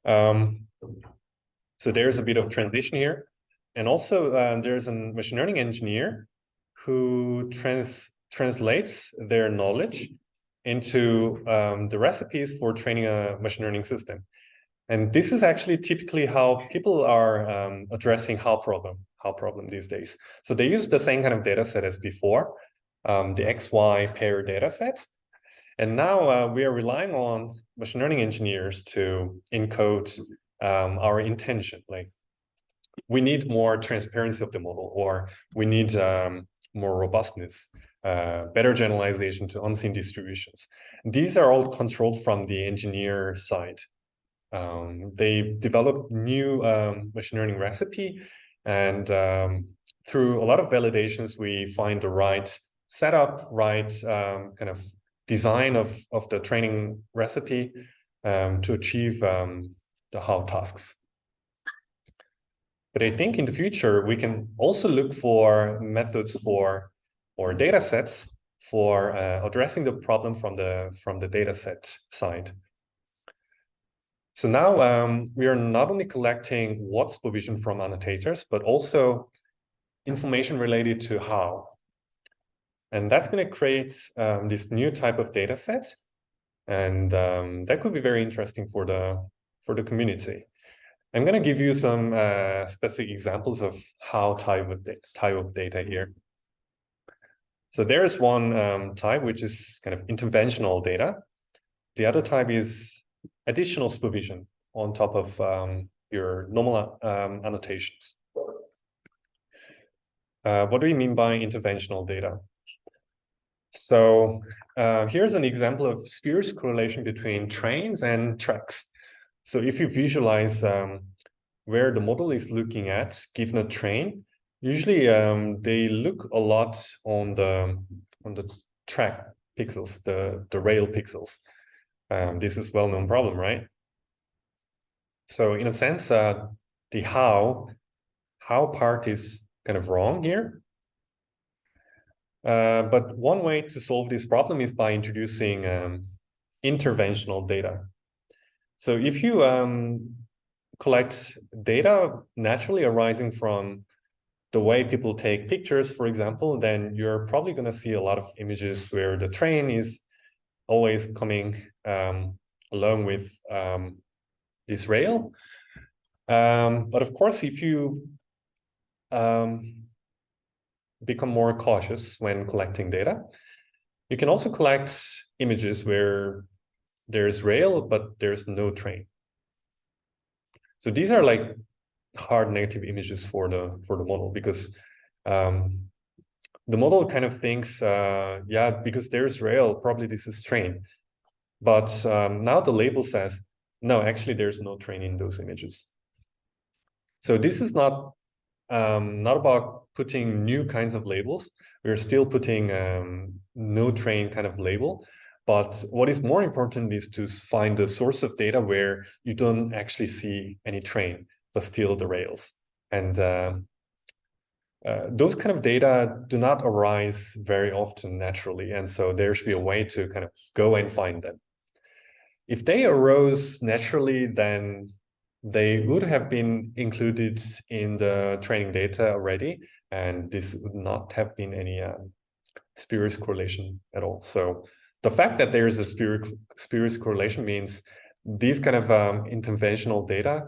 So there's a bit of transition here. And also there's a machine learning engineer who translates their knowledge into the recipes for training a machine learning system. And this is actually typically how people are addressing how problem these days. So they use the same kind of data set as before, the XY pair data set. And now we are relying on machine learning engineers to encode our intention. Like, we need more transparency of the model, or we need more robustness, better generalization to unseen distributions. These are all controlled from the engineer side. They develop new machine learning recipe, and through a lot of validations, we find the right setup, right kind of design of the training recipe to achieve the how tasks. But I think in the future, we can also look for methods or data sets for addressing the problem from the data set side. So now we are not only collecting what's provisioned from annotators, but also information related to how. And that's going to create this new type of data set. And that could be very interesting for the community. I'm going to give you some specific examples of how type of data here. So there is one type, which is kind of interventional data. The other type is additional supervision on top of your normal annotations. What do we mean by interventional data? So here's an example of spurious correlation between trains and tracks. So if you visualize where the model is looking at given a train, usually they look a lot on the track pixels, the rail pixels. This is well-known problem, right? So in a sense, the how part is kind of wrong here. But one way to solve this problem is by introducing interventional data. So if you collect data naturally arising from the way people take pictures, for example, then you're probably going to see a lot of images where the train is always coming along with this rail. But of course, if you become more cautious when collecting data, you can also collect images where there's rail, but there's no train. So these are like hard negative images for the model, because the model kind of thinks, yeah, because there's rail, probably this is train. But now the label says, no, actually there's no train in those images. So this is not about putting new kinds of labels. We're still putting no train kind of label. But what is more important is to find the source of data where you don't actually see any train, but still the rails. And those kind of data do not arise very often naturally. And so there should be a way to kind of go and find them. If they arose naturally, then they would have been included in the training data already, and this would not have been any spurious correlation at all. So the fact that there is a spurious correlation means these kind of interventional data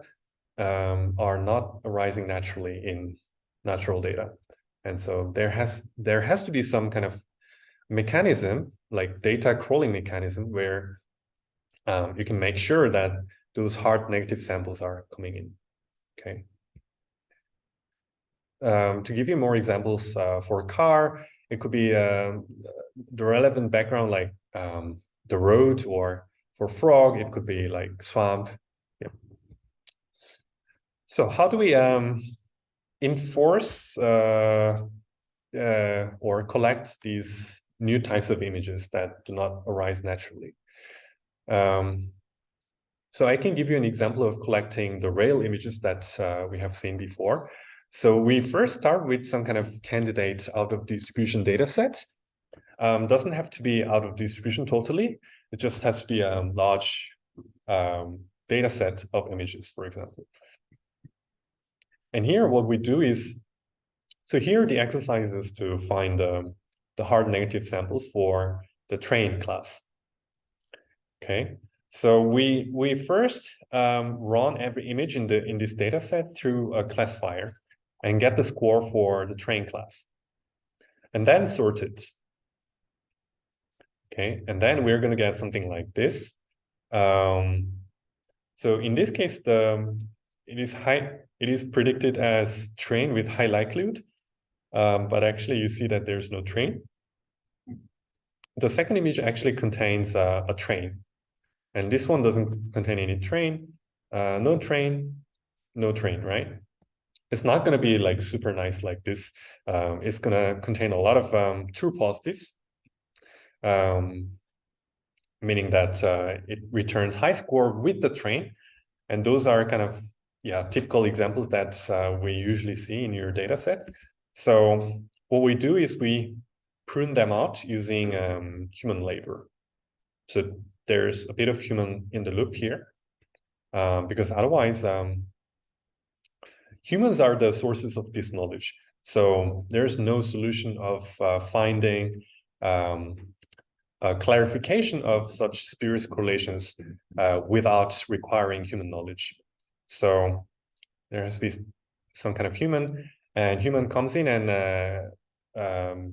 are not arising naturally in natural data. And so there has to be some kind of mechanism, like data crawling mechanism, where you can make sure that those hard negative samples are coming in, okay? To give you more examples, for a car, it could be the relevant background, like the road, or for frog, it could be like swamp. Yeah. So how do we enforce or collect these new types of images that do not arise naturally? So I can give you an example of collecting the rail images that we have seen before. So we first start with some kind of candidate out of distribution data set. Doesn't have to be out of distribution totally. It just has to be a large data set of images, for example. And here what we do is, so here the exercise is to find the hard negative samples for the train class. Okay. So we first run every image in this data set through a classifier and get the score for the train class, and then sort it. Okay, and then we're going to get something like this. So in this case, it is predicted as train with high likelihood, but actually you see that there's no train. The second image actually contains a train. And this one doesn't contain any train, no train, no train, right? It's not going to be like super nice like this. It's going to contain a lot of true positives, meaning that it returns high score with the train. And those are kind of, yeah, typical examples that we usually see in your data set. So what we do is we prune them out using human labor. So there's a bit of human in the loop here, because otherwise humans are the sources of this knowledge. So there's no solution of finding a clarification of such spurious correlations without requiring human knowledge. So there has to be some kind of human, and human comes in and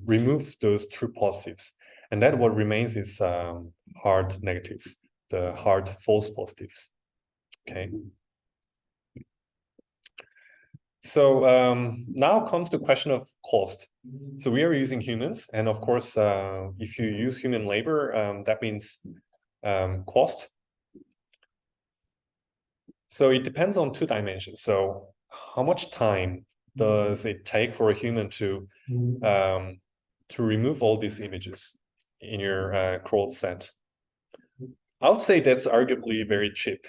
removes those true positives. And then what remains is hard negatives, the hard false positives, okay? So now comes the question of cost. So we are using humans, and of course, if you use human labor, that means cost. So it depends on 2 dimensions. So how much time does it take for a human to remove all these images in your crawl set? I would say that's arguably very cheap,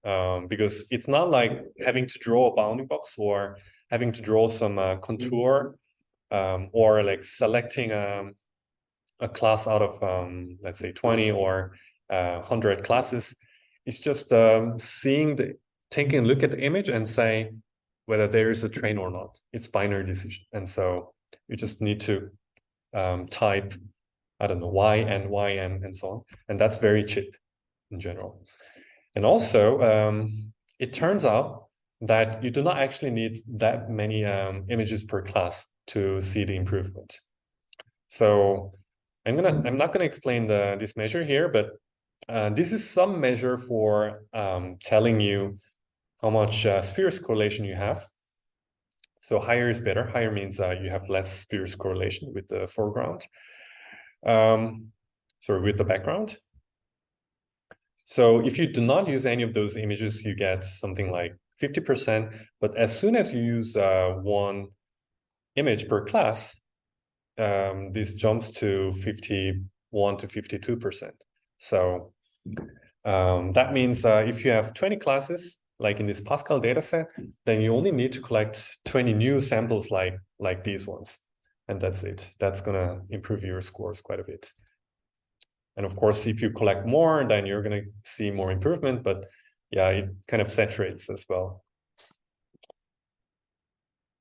because it's not like having to draw a bounding box or having to draw some contour, or like selecting a class out of let's say 20 or 100 classes. It's just taking a look at the image and say whether there is a train or not. It's binary decision, and so you just need to type, I don't know, YN and so on, and that's very cheap in general. And also, it turns out that you do not actually need that many images per class to see the improvement. So I'm not gonna explain this measure here, but this is some measure for telling you how much spurious correlation you have. So higher is better. Higher means you have less spurious correlation with the foreground. Sorry, with the background. So if you do not use any of those images, you get something like 50%. But as soon as you use 1 image per class, this jumps to 51 to 52%. So that means if you have 20 classes, like in this Pascal dataset, then you only need to collect 20 new samples like these ones. And that's it. That's gonna improve your scores quite a bit. And of course, if you collect more, then you're gonna see more improvement, but yeah, it kind of saturates as well.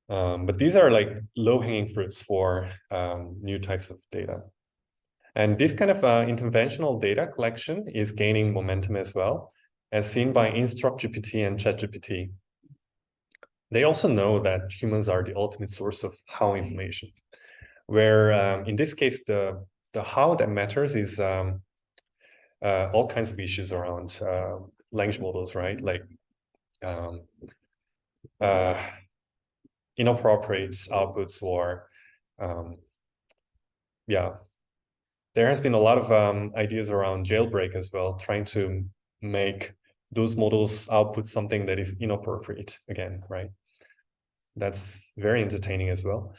But these are like low-hanging fruits for new types of data. And this kind of interventional data collection is gaining momentum as well, as seen by InstructGPT and ChatGPT. They also know that humans are the ultimate source of how information, where in this case, the how that matters is all kinds of issues around language models, right? Like inappropriate outputs, or yeah, there has been a lot of ideas around jailbreak as well, trying to make those models output something that is inappropriate again, right? That's very entertaining as well.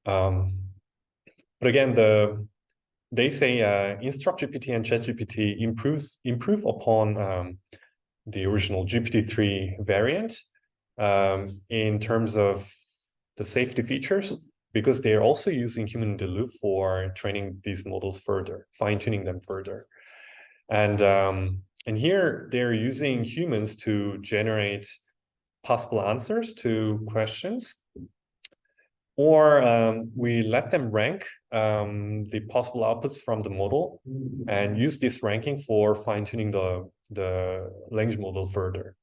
But again, they say InstructGPT and ChatGPT improve upon the original GPT-3 variant in terms of the safety features, because they are also using human in the loop for training these models further, fine-tuning them further. And here they're using humans to generate possible answers to questions, or we let them rank the possible outputs from the model and use this ranking for fine-tuning the language model further.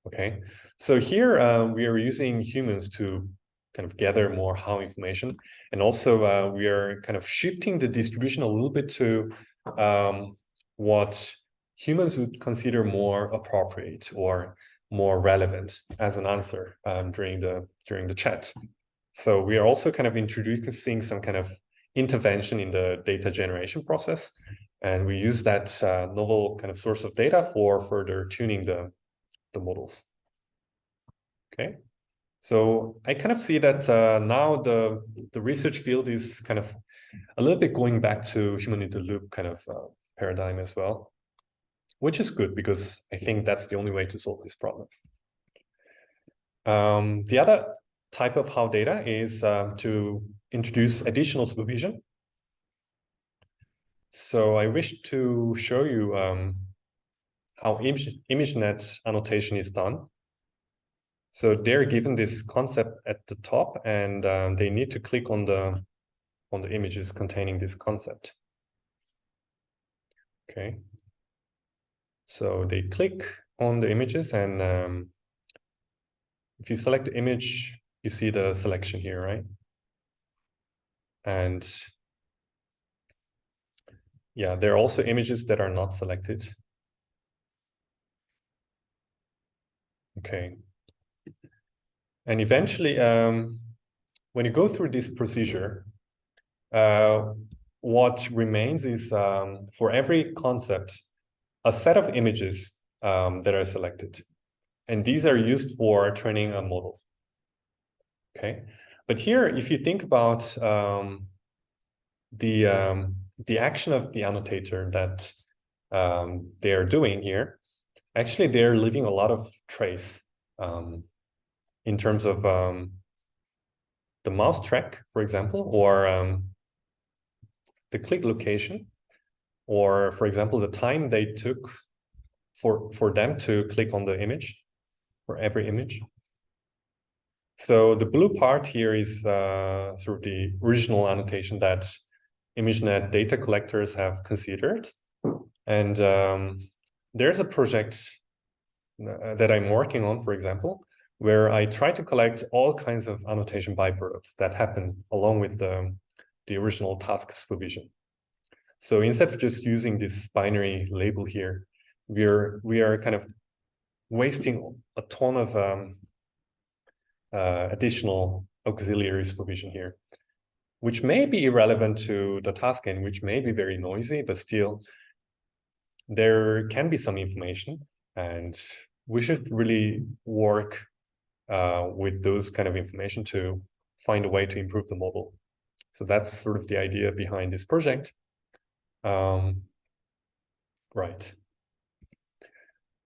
Okay, so here we are using humans to kind of gather more how information, and also we are kind of shifting the distribution a little bit to what humans would consider more appropriate or more relevant as an answer during the chat. So we are also kind of introducing some kind of intervention in the data generation process, and we use that novel kind of source of data for further tuning the models. Okay, so I kind of see that now the research field is kind of a little bit going back to human in the loop kind of paradigm as well, which is good because I think that's the only way to solve this problem. The other type of how data is to introduce additional supervision. So I wish to show you how ImageNet annotation is done. So they're given this concept at the top, and they need to click on the images containing this concept. Okay. So they click on the images, and if you select the image, you see the selection here, right? And yeah, there are also images that are not selected. Okay. And eventually, when you go through this procedure, what remains is for every concept, a set of images that are selected. And these are used for training a model. Okay, but here, if you think about the action of the annotator that they are doing here, actually they're leaving a lot of trace in terms of the mouse track, for example, or the click location, or for example, the time they took for them to click on the image, for every image. So the blue part here is sort of the original annotation that ImageNet data collectors have considered. And there's a project that I'm working on, for example, where I try to collect all kinds of annotation byproducts that happen along with the original task supervision. So instead of just using this binary label here, we are kind of wasting a ton of additional auxiliary supervision here, which may be irrelevant to the task and which may be very noisy, but still there can be some information, and we should really work with those kind of information to find a way to improve the model. So that's sort of the idea behind this project. Right.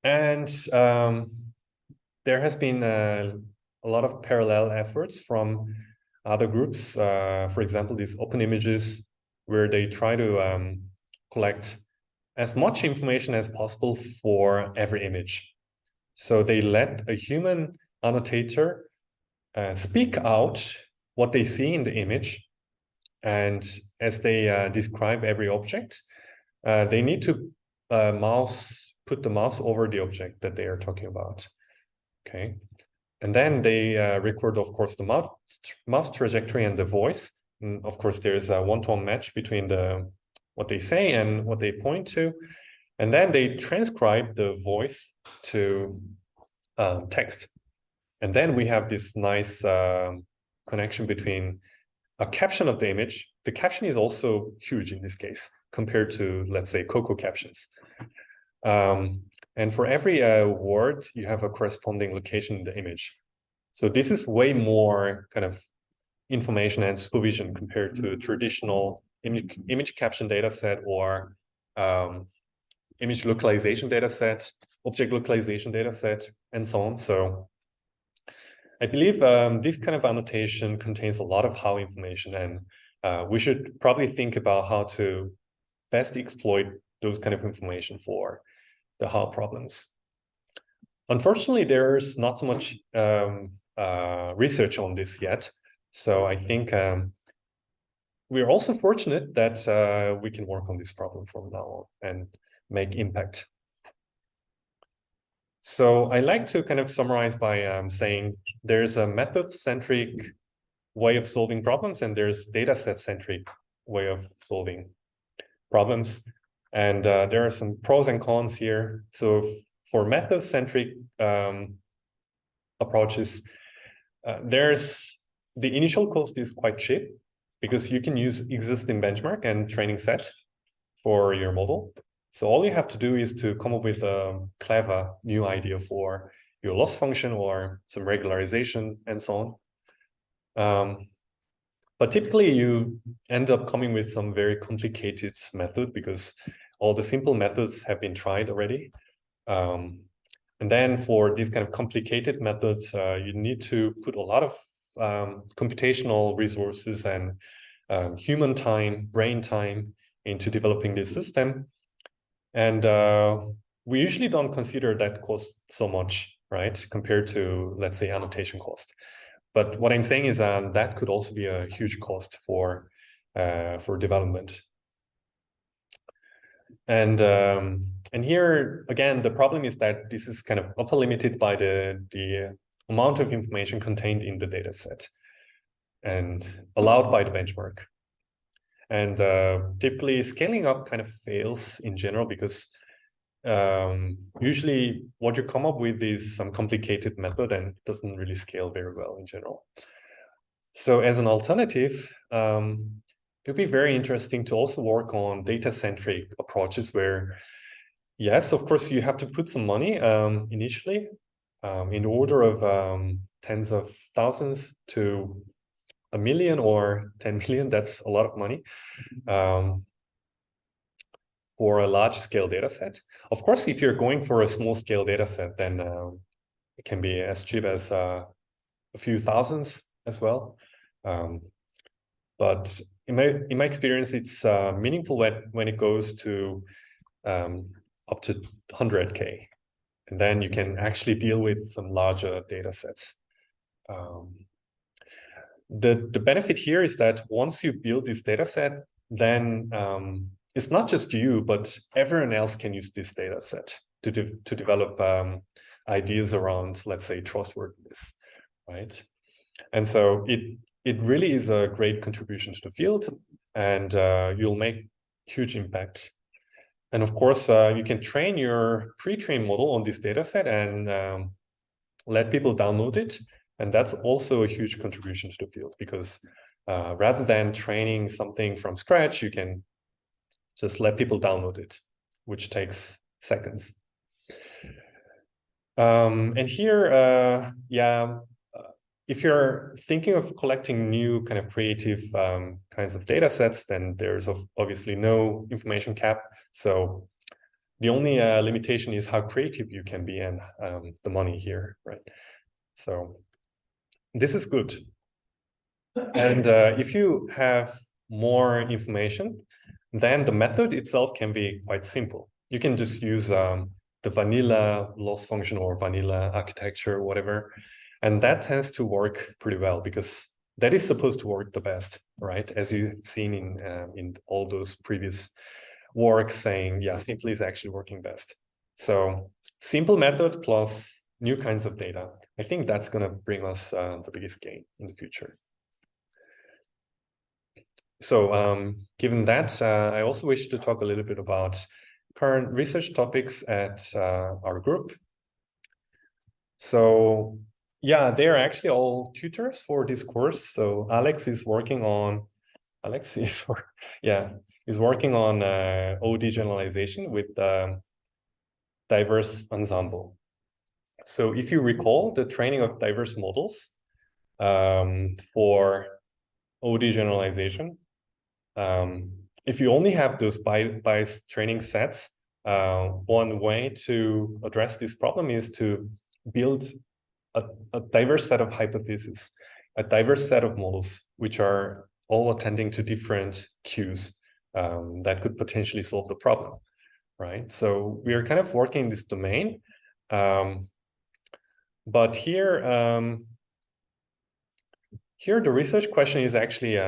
And there has been a lot of parallel efforts from other groups, for example, these open images, where they try to collect as much information as possible for every image. So they let a human annotator speak out what they see in the image, and as they describe every object, they need to put the mouse over the object that they are talking about. Okay, and then they record, of course, the mouse trajectory and the voice. And of course, there's a one-to-one match between what they say and what they point to, and then they transcribe the voice to text. And then we have this nice connection between a caption of the image. The caption is also huge in this case compared to, let's say, Coco captions. And for every word, you have a corresponding location in the image. So this is way more kind of information and supervision compared to a traditional image caption data set or image localization data set, object localization data set, and so on. So I believe this kind of annotation contains a lot of how information, and we should probably think about how to best exploit those kind of information for the how problems. Unfortunately, there's not so much research on this yet. So I think we're also fortunate that we can work on this problem from now on and make impact. So I like to kind of summarize by saying there's a method-centric way of solving problems, and there's data-set-centric way of solving problems. And there are some pros and cons here. So for method-centric approaches, there's the initial cost is quite cheap because you can use existing benchmark and training set for your model. So all you have to do is to come up with a clever new idea for your loss function or some regularization and so on. But typically you end up coming with some very complicated method because all the simple methods have been tried already. And then for these kind of complicated methods, you need to put a lot of computational resources and human time, brain time into developing this system. And we usually don't consider that cost so much, right, compared to, let's say, annotation cost. But what I'm saying is that could also be a huge cost for development. And here again, the problem is that this is kind of upper limited by the amount of information contained in the data set and allowed by the benchmark. And typically scaling up kind of fails in general because usually what you come up with is some complicated method and it doesn't really scale very well in general. So as an alternative, it would be very interesting to also work on data-centric approaches where, yes, of course, you have to put some money initially in the order of tens of thousands to $1 million or 10 million. That's a lot of money for a large-scale data set. Of course, if you're going for a small-scale data set, then it can be as cheap as a few thousands as well. But in my experience, it's meaningful when it goes to up to 100K. And then you can actually deal with some larger data sets. The benefit here is that once you build this data set, then it's not just you, but everyone else can use this data set to develop ideas around, let's say, trustworthiness, right? And so it really is a great contribution to the field, and you'll make huge impact. And of course, you can train your pre-trained model on this data set and let people download it. And that's also a huge contribution to the field because rather than training something from scratch, you can just let people download it, which takes seconds. And here, if you're thinking of collecting new kind of creative kinds of data sets, then there's obviously no information cap. So the only limitation is how creative you can be and the money here, right? So this is good. And if you have more information, then the method itself can be quite simple. You can just use the vanilla loss function or vanilla architecture, whatever. And that tends to work pretty well because that is supposed to work the best, right? As you've seen in all those previous works saying, yeah, simply is actually working best. So simple method plus new kinds of data. I think that's going to bring us the biggest gain in the future. So given that, I also wish to talk a little bit about current research topics at our group. So yeah, they're actually all tutors for this course. So Alex is working on OD generalization with diverse ensemble. So if you recall the training of diverse models for OD generalization, if you only have those bias training sets, one way to address this problem is to build a diverse set of hypotheses, a diverse set of models, which are all attending to different cues that could potentially solve the problem, right? So we are kind of working in this domain. But here the research question is actually,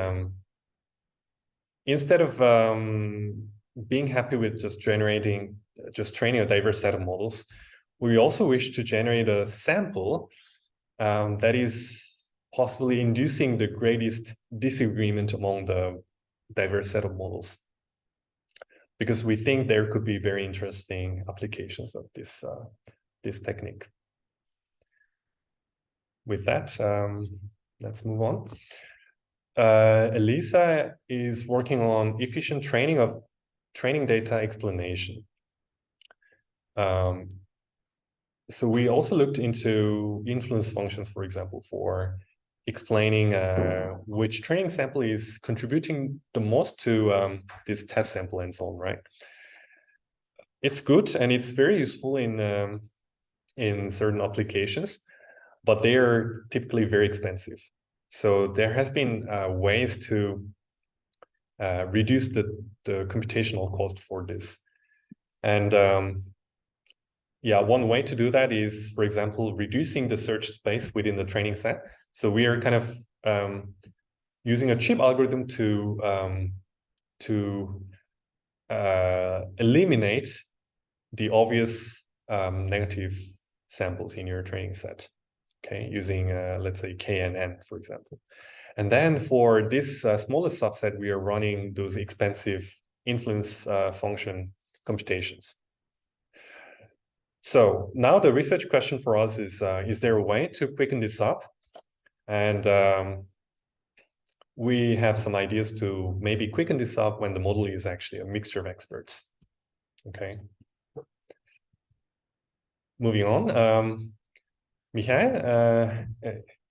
instead of being happy with just training a diverse set of models, we also wish to generate a sample that is possibly inducing the greatest disagreement among the diverse set of models. Because we think there could be very interesting applications of this technique. With that, let's move on. Elisa is working on efficient training of training data explanation. So we also looked into influence functions, for example, for explaining which training sample is contributing the most to this test sample and so on, right? It's good and it's very useful in certain applications, but they are typically very expensive. So there has been ways to reduce the computational cost for this. And yeah, one way to do that is, for example, reducing the search space within the training set. So we are kind of using a cheap algorithm to eliminate the obvious negative samples in your training set. Okay, using let's say K and N, for example. And then for this smallest subset, we are running those expensive influence function computations. So now the research question for us is there a way to quicken this up? And we have some ideas to maybe quicken this up when the model is actually a mixture of experts. Okay. Moving on, Michael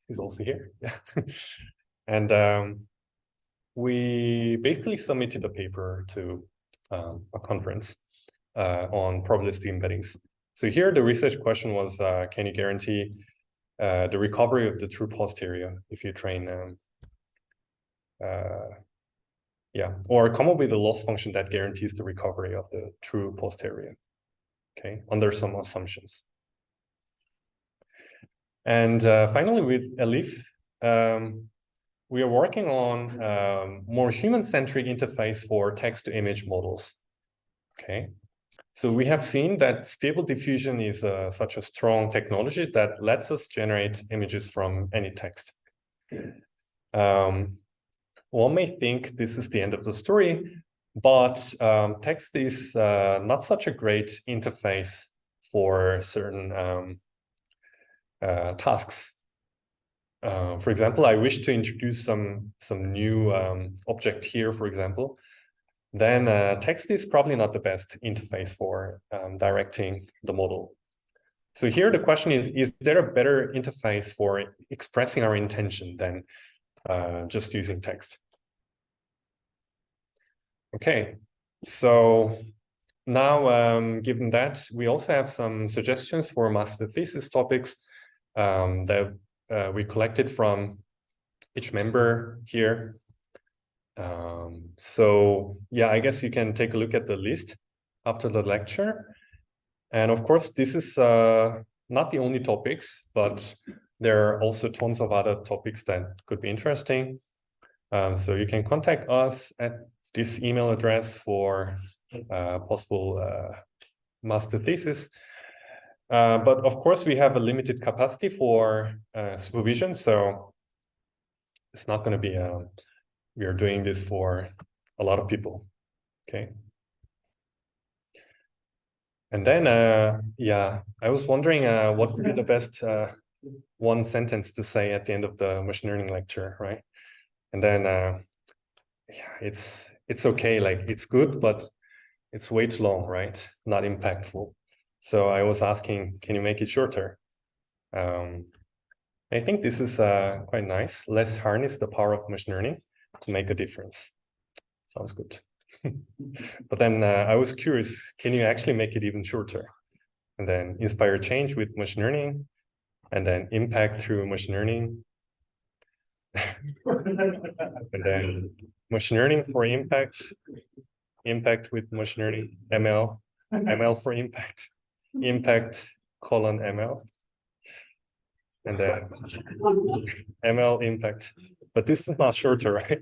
is also here. And we basically submitted a paper to a conference on probabilistic embeddings. So here the research question was, can you guarantee the recovery of the true posterior if you train, or come up with a loss function that guarantees the recovery of the true posterior, okay, under some assumptions. And finally, with Elif, we are working on more human-centric interface for text-to-image models, okay? So we have seen that stable diffusion is such a strong technology that lets us generate images from any text. One may think this is the end of the story, but text is not such a great interface for certain tasks. For example, I wish to introduce some new object here, for example. Then text is probably not the best interface for directing the model. So here the question is there a better interface for expressing our intention than just using text? Okay, so now given that, we also have some suggestions for master thesis topics that we collected from each member here. So yeah, I guess you can take a look at the list after the lecture. And of course, this is not the only topics, but there are also tons of other topics that could be interesting. So you can contact us at this email address for possible master thesis. But of course, we have a limited capacity for supervision, so it's not going to be we are doing this for a lot of people, okay? And then, yeah, I was wondering what would be the best one sentence to say at the end of the machine learning lecture, right? And then, yeah, it's okay, like it's good, but it's way too long, right? Not impactful. So I was asking, can you make it shorter? I think this is quite nice. Let's harness the power of machine learning to make a difference. Sounds good. But then I was curious, can you actually make it even shorter? And then inspire change with machine learning, and then impact through machine learning. And then machine learning for impact, impact with machine learning, ML, ML for impact, impact colon ML. And then ML impact, but this is not shorter, right?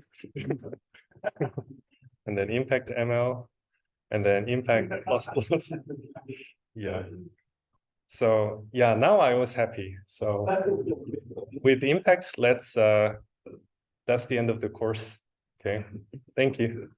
And then impact ML, and then impact plus plus. Yeah. So yeah, now I was happy. So with impacts, let's that's the end of the course. Okay. Thank you.